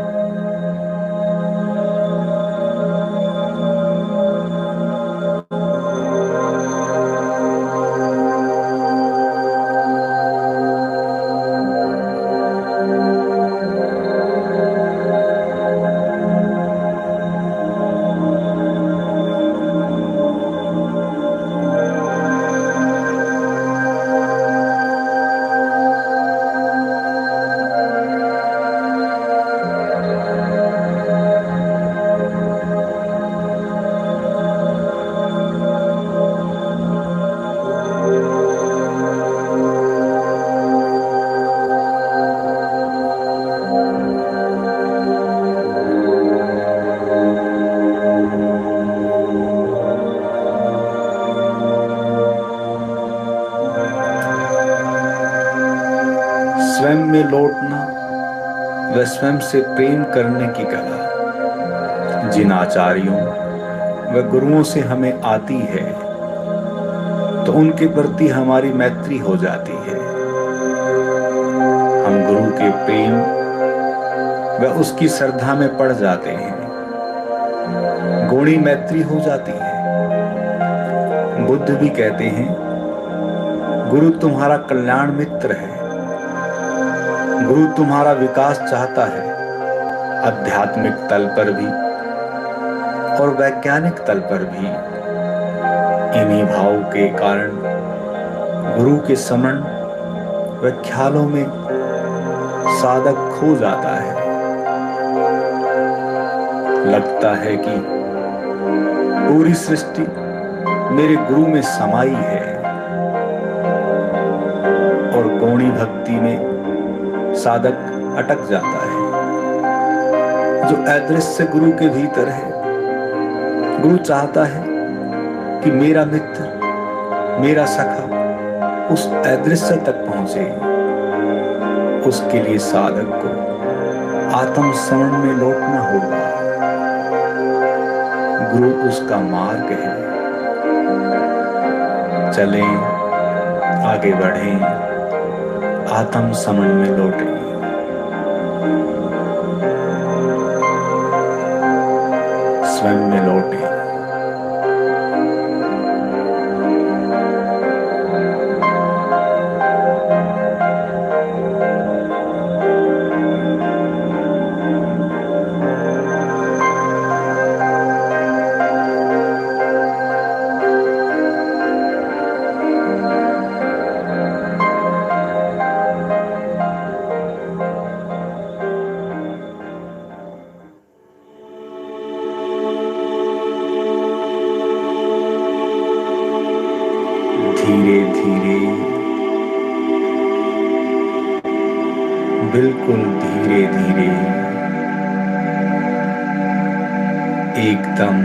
स्वयं में लौटना व स्वयं से प्रेम करने की कला जिन आचार्यों व गुरुओं से हमें आती है, तो उनके प्रति हमारी मैत्री हो जाती है। हम गुरु के प्रेम व उसकी श्रद्धा में पड़ जाते हैं। गौणी मैत्री हो जाती है। बुद्ध भी कहते हैं, गुरु तुम्हारा कल्याण मित्र है। गुरु तुम्हारा विकास चाहता है, आध्यात्मिक तल पर भी और वैज्ञानिक तल पर भी। इन्हीं भाव के कारण गुरु के स्मरण व ख्यालों में साधक खो जाता है। लगता है कि पूरी सृष्टि मेरे गुरु में समाई है, और गौणी भक्ति में साधक अटक जाता है। जो अदृश्य गुरु के भीतर है, गुरु चाहता है कि मेरा मित्र, मेरा सखा उस अदृश्य तक पहुंचे। उसके लिए साधक को आत्म समरण में लौटना होगा। गुरु उसका मार्ग है। चलें, आगे बढ़ें, आत्म समन में लौटें। स्वयं में लौटें। बिल्कुल धीरे धीरे, एकदम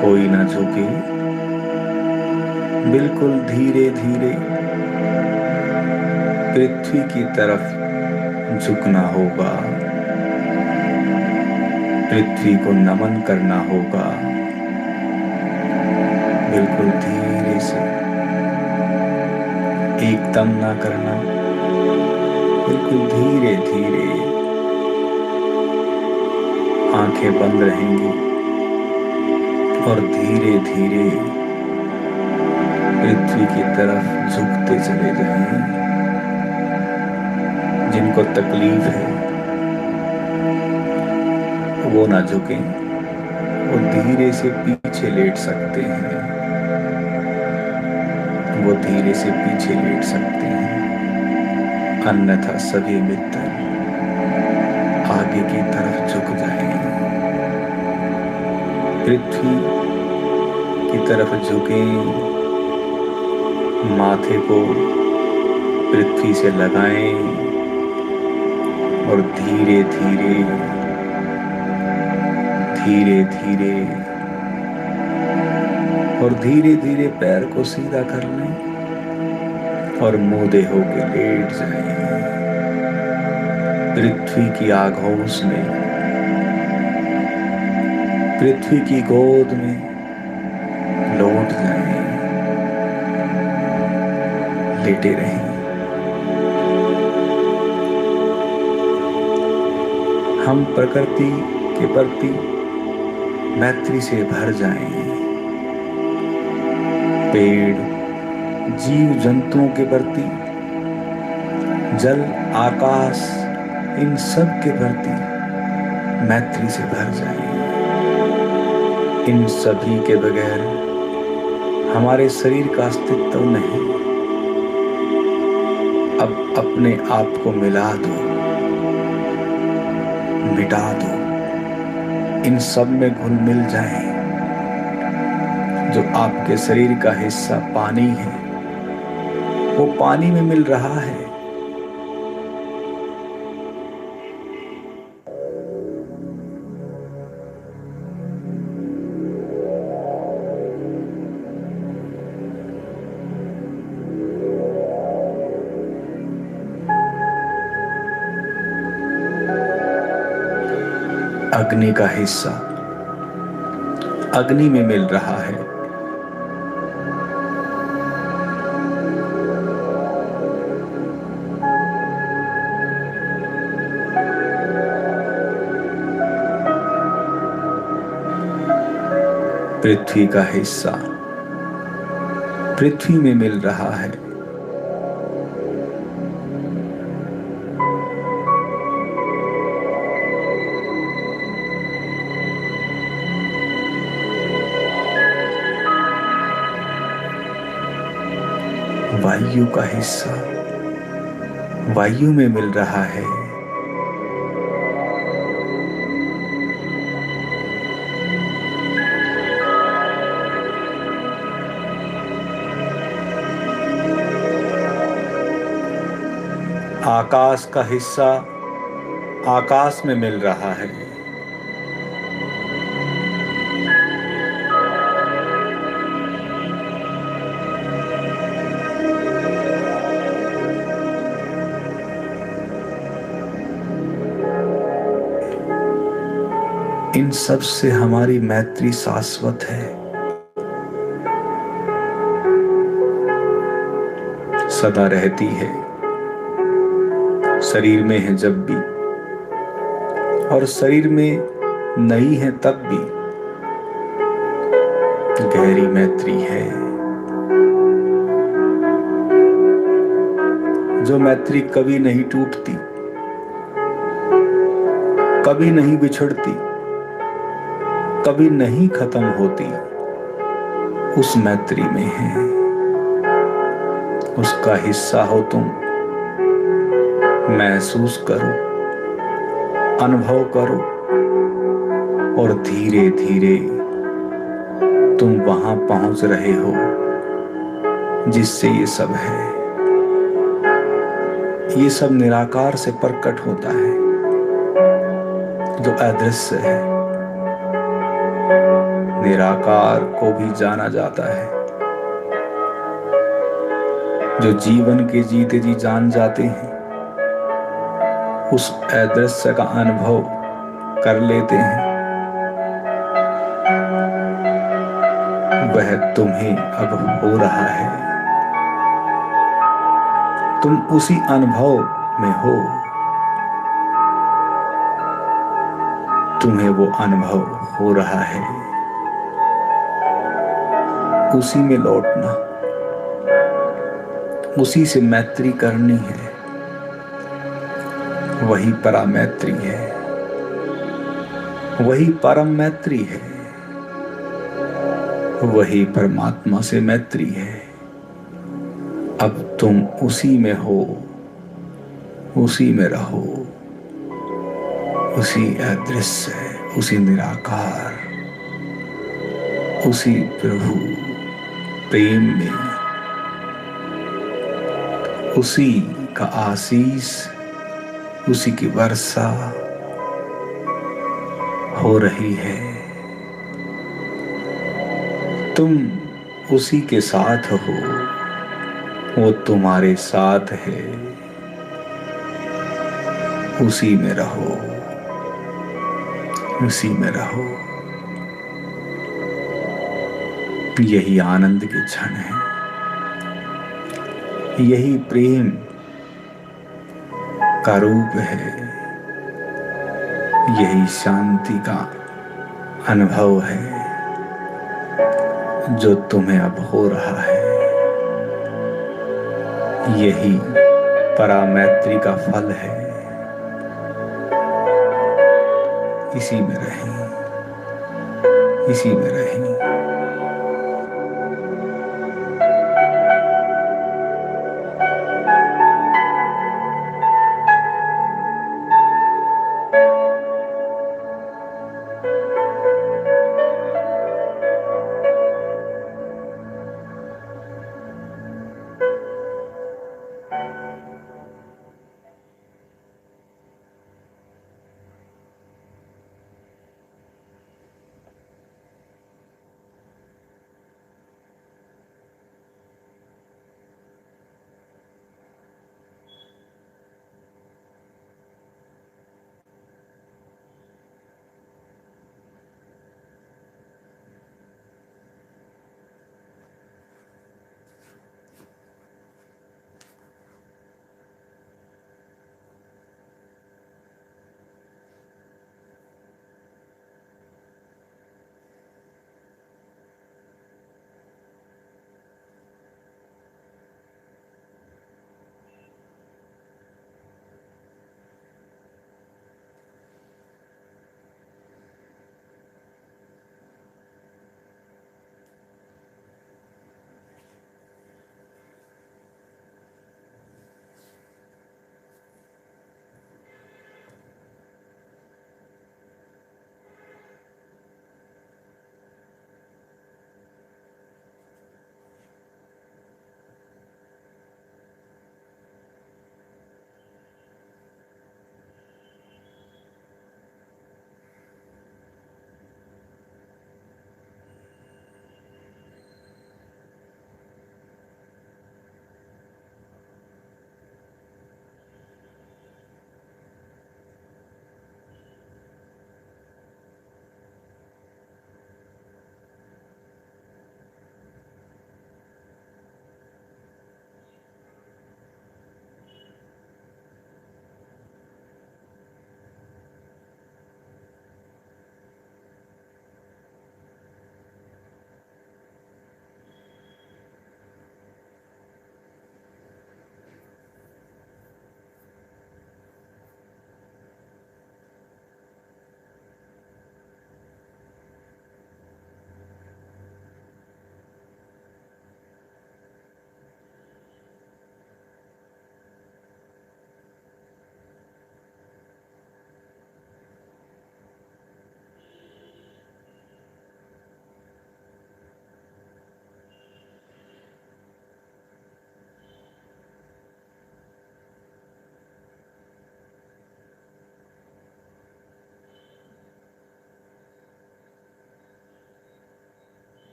कोई ना झुके, बिल्कुल धीरे धीरे पृथ्वी की तरफ झुकना होगा, पृथ्वी को नमन करना होगा। बिल्कुल धीरे से, एकदम ना करना, बिल्कुल धीरे धीरे। आंखें बंद रहेंगी और धीरे धीरे पृथ्वी की तरफ झुकते चले जाएं। जिनको तकलीफ है वो ना झुकें, वो धीरे से पीछे लेट सकते हैं, वो धीरे से पीछे लेट सकते हैं। अन्यथा सभी मित्र आगे की तरफ झुक जाएं, पृथ्वी की तरफ झुकें, माथे को पृथ्वी से लगाएं और धीरे धीरे धीरे धीरे और धीरे धीरे पैर को सीधा कर लें और मूंधे होके लेट जाएं। पृथ्वी की आगोश में, पृथ्वी की गोद में लौट जाएं, लेटे रहें। हम प्रकृति के प्रति मैत्री से भर जाएं। पेड़, जीव जंतुओं के प्रति, जल, आकाश, इन सब के प्रति मैत्री से भर जाएं। इन सभी के बगैर हमारे शरीर का अस्तित्व नहीं। अब अपने आप को मिला दो, मिटा दो, इन सब में घुल मिल जाएं। जो आपके शरीर का हिस्सा पानी है, वो पानी में मिल रहा है। अग्नि का हिस्सा अग्नि में मिल रहा है। पृथ्वी का हिस्सा पृथ्वी में मिल रहा है। वायु का हिस्सा वायु में मिल रहा है। आकाश का हिस्सा आकाश में मिल रहा है। इन सब से हमारी मैत्री शाश्वत है, सदा रहती है। शरीर में है जब भी और शरीर में नहीं है तब भी गहरी मैत्री है। जो मैत्री कभी नहीं टूटती, कभी नहीं बिछड़ती, कभी नहीं खत्म होती, उस मैत्री में है। उसका हिस्सा हो तुम। महसूस करो, अनुभव करो और धीरे धीरे तुम वहां पहुंच रहे हो जिससे ये सब है। ये सब निराकार से प्रकट होता है जो अदृश्य है। निराकार को भी जाना जाता है। जो जीवन के जीते जी जान जाते हैं, उस अदृश्य का अनुभव कर लेते हैं, वह तुम्हें अब हो रहा है। तुम उसी अनुभव में हो। तुम्हें वो अनुभव हो रहा है। उसी में लौटना, उसी से मैत्री करनी है। वही परामैत्री है, वही परम मैत्री है, वही परमात्मा से मैत्री है। अब तुम उसी में हो, उसी में रहो, उसी अदृश्य, उसी निराकार, उसी प्रभु प्रेम में, उसी का आशीष, उसी की वर्षा हो रही है। तुम उसी के साथ हो, वो तुम्हारे साथ है। उसी में रहो, उसी में रहो। यही आनंद के क्षण है, यही प्रेम का रूप है, यही शांति का अनुभव है जो तुम्हें अब हो रहा है। यही परामैत्री का फल है। इसी में रहें, इसी में रहें।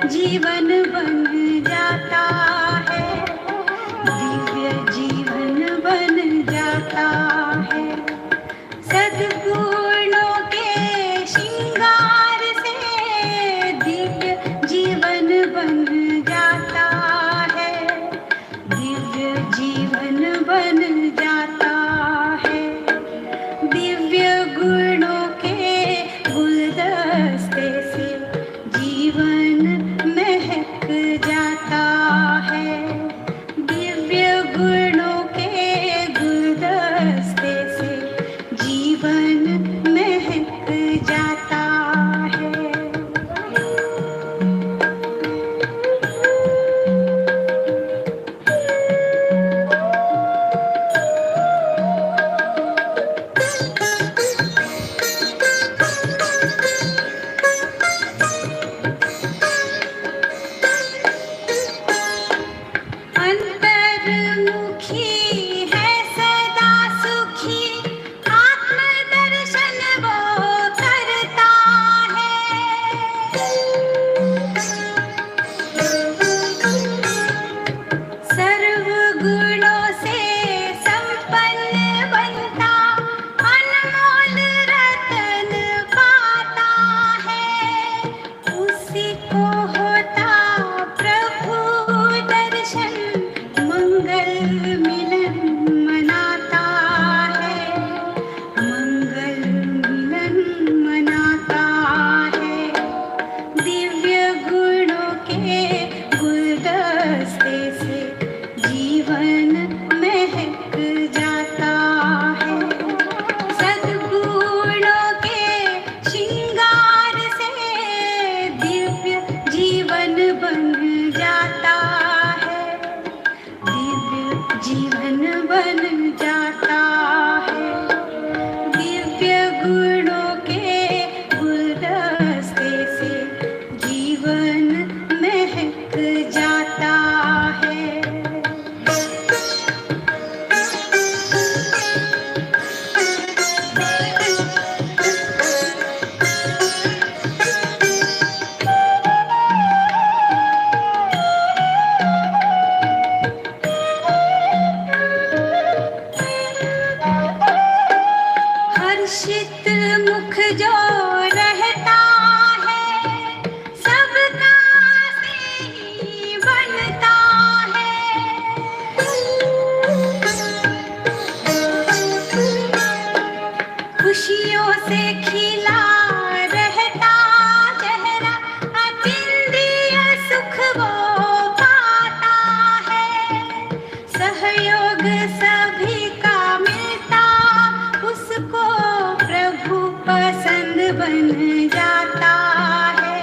जीवन बन जाता है, दिव्य जीवन बन जाता है। सद्गुणों के श्रृंगार से दिव्य जीवन बन जाता है, दिव्य जीवन बन जाता है। दिव्य गुणों के गुलदस्ते से जीवन महक जाता है, दिव्य गुणों के गुलदस्ते से जीवन महक जाता है। अंतर्मुखी है सदा सुखी, आत्मदर्शन वो करता है। सर्व गुणों से संपन्न बनता, अनमोल रतन पाता है। उसी को होता प्रभु दर्शन, मंगल मिलन मनाता है, मंगल मिलन मनाता है। दिव्य गुणों के गुलदस्ते से जीवन महक जाता है, सद्गुणों के श्रृंगार से दिव्य जीवन बन जाता है, दिव्य जीवन बन जाता है। दिव्य गुणों के गुलदस्ते से जीवन महक जाता है। हर्षित मुख जो रहता है, सबका से ही बनता है। खुशियों से खिला रहता चेहरा, अचिंत्य सुख वो पाता है। सहयोग सभी का मिलता, उसको प्रभु पसंद बन जाता है,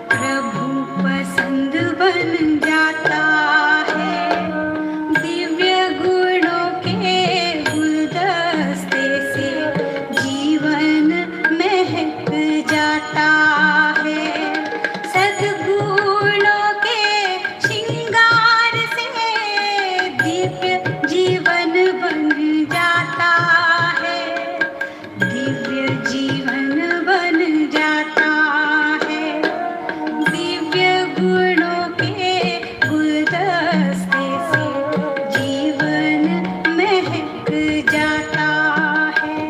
प्रभु पसंद बन जाता है। दिव्य गुणों के गुलदस्ते से जीवन महक जाता है, सद्गुणों के श्रृंगार से दिव्य जीवन बन जाता है, दिव्य जीवन बन जाता है। दिव्य गुणों के गुलदस्ते से जीवन महक जाता है।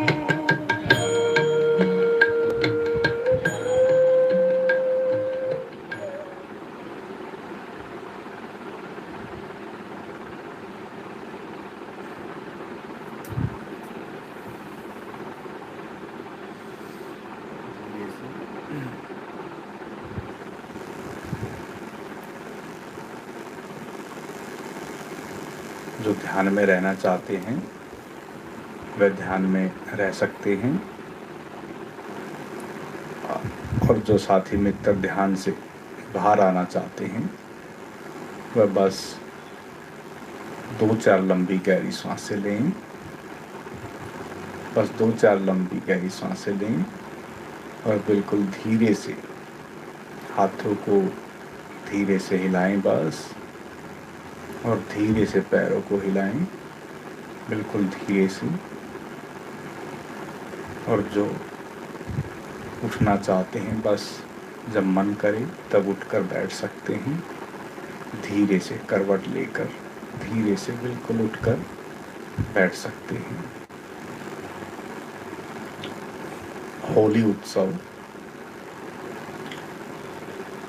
जो ध्यान में रहना चाहते हैं वह ध्यान में रह सकते हैं, और जो साथी मित्र ध्यान से बाहर आना चाहते हैं वह बस 2-4 लंबी गहरी सांसें लें, बस 2-4 लंबी गहरी सांसें लें और बिल्कुल धीरे से हाथों को धीरे से हिलाएं बस, और धीरे से पैरों को हिलाएं बिल्कुल धीरे से। और जो उठना चाहते हैं बस जब मन करे तब उठकर बैठ सकते हैं, धीरे से करवट लेकर धीरे से बिल्कुल उठकर बैठ सकते हैं। होली उत्सव,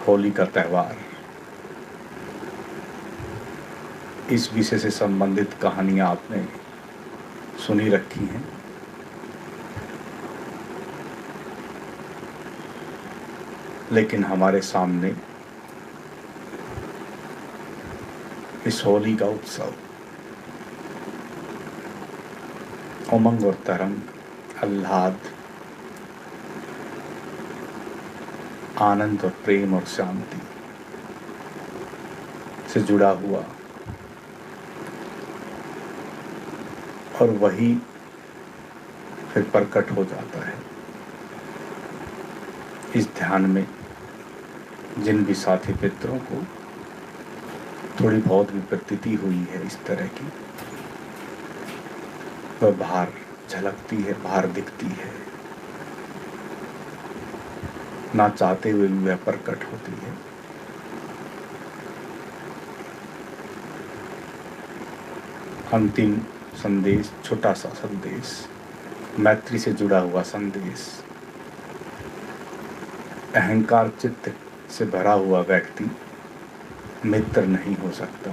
होली का त्यौहार, इस विषय से संबंधित कहानियां आपने सुनी रखी हैं। लेकिन हमारे सामने इस होली का उत्सव उमंग और तरंग, आह्लाद, आनंद और प्रेम और शांति से जुड़ा हुआ, और वही फिर प्रकट हो जाता है। इस ध्यान में जिन भी साथी मित्रों को थोड़ी बहुत भी प्रतीति हुई है इस तरह की, वह बाहर झलकती है, बाहर दिखती है, ना चाहते हुए भी वह प्रकट होती है। अंतिम संदेश, छोटा सा संदेश, मैत्री से जुड़ा हुआ संदेश। अहंकार चित्त से भरा हुआ व्यक्ति मित्र नहीं हो सकता।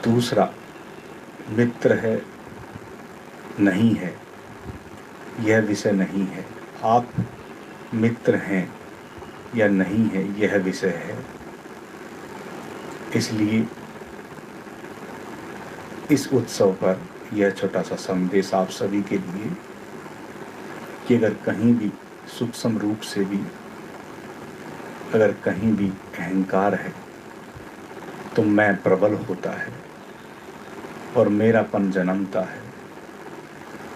दूसरा, मित्र है नहीं है यह विषय नहीं है, आप मित्र हैं या नहीं है यह विषय है। इसलिए इस उत्सव पर यह छोटा सा संदेश आप सभी के लिए कि अगर कहीं भी सूक्ष्म रूप से भी अगर कहीं भी अहंकार है तो मैं प्रबल होता है और मेरापन जन्मता है,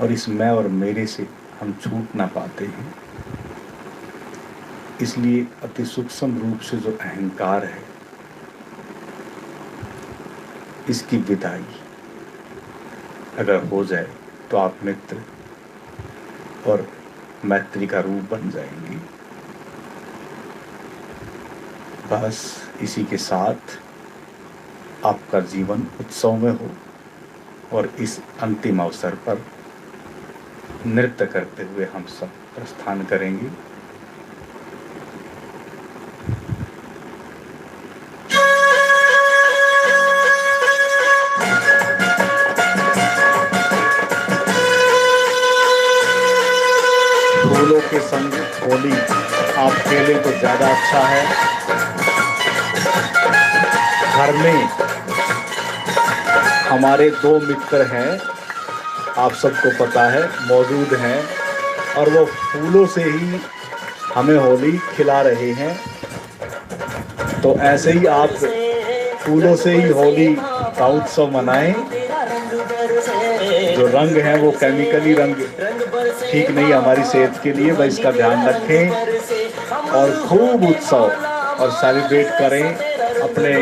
और इस मैं और मेरे से हम छूट ना पाते हैं। इसलिए अति सूक्ष्म रूप से जो अहंकार है, इसकी विदाई अगर हो जाए तो आप मित्र और मैत्री का रूप बन जाएंगे। बस इसी के साथ आपका जीवन उत्सव में हो, और इस अंतिम अवसर पर नृत्य करते हुए हम सब प्रस्थान करेंगे। फूलों के संग होली आप खेले तो ज्यादा अच्छा है। घर में हमारे 2 मित्र हैं, आप सबको पता है, मौजूद हैं, और वो फूलों से ही हमें होली खिला रहे हैं। तो ऐसे ही आप फूलों से ही होली का उत्सव मनाएं। जो रंग है वो केमिकली रंग ठीक नहीं हमारी सेहत के लिए, बस इसका ध्यान रखें और खूब उत्सव और सेलिब्रेट करें अपने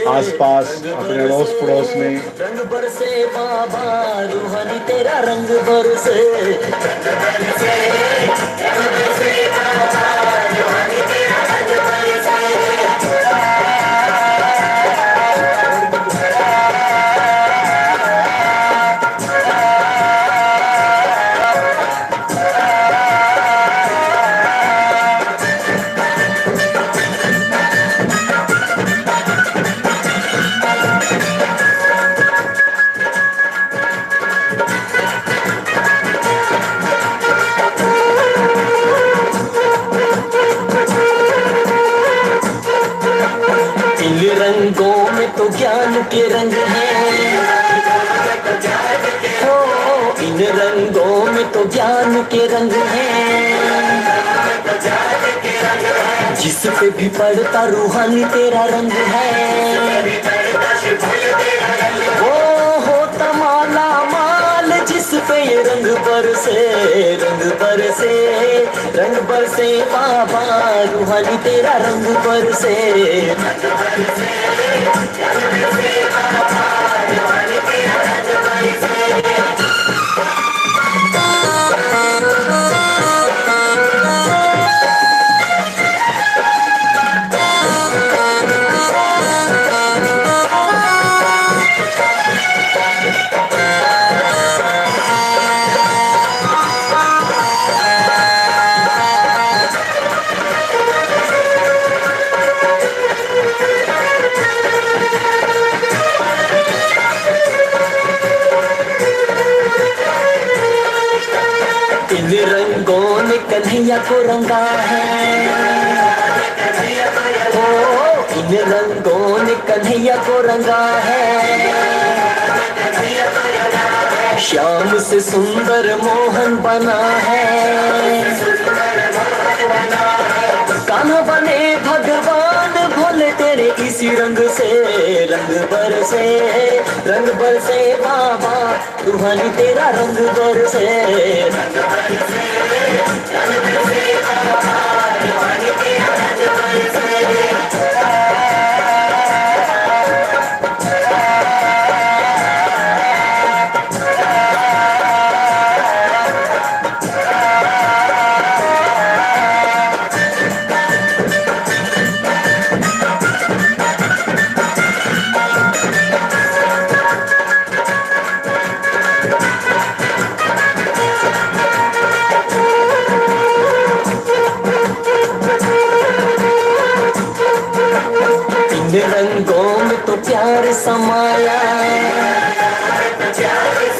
आसपास, अपने अड़ोस पड़ोस में। रंग बरसे बाबा रूहानी तेरा रंग बरसे, रंगों में तो ज्ञान के रंग हैं, हो इन रंगों में तो ज्ञान के रंग हैं। जिस पे भी पड़ता रूहानी तेरा रंग है, वो होता माला माल जिस पे ये रंग बरसे, रंग बरसे, रंग बरसे बाबा रूहानी तेरा रंग बरसे। कन्हैया को रंगा है। ओ इन रंगों ने कन्हैया को रंगा है। श्याम से सुंदर मोहन बना है। कान्हा बने भगवान भोले तेरे इसी रंग से, रंग बरसे बाबा रूहानी तेरा रंग बरसे। इन रंगों में तो प्यार समाया,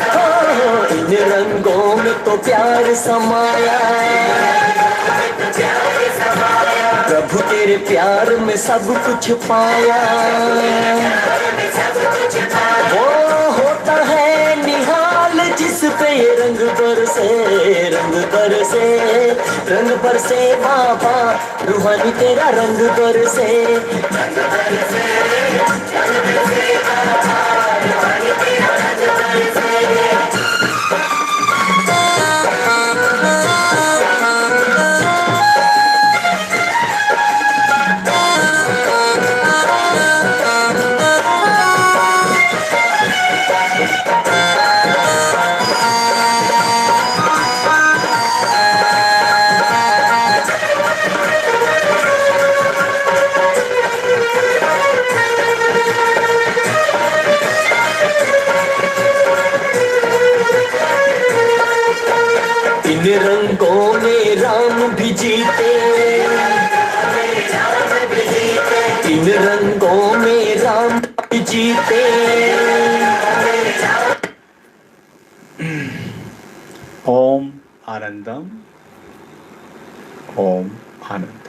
हो इन रंगों में तो प्यार समाया। प्रभु तेरे प्यार में सब कुछ पाया। वो होता है निहाल जिस पे ये रंग बरसे, रंग बरसे, रंग बरसे बाबा रूहानी तेरा रंग बरसे। इन रंगों में राम भी जीते, इन रंगों में राम भी जीते। ओम आनंदम, ओम आनंद।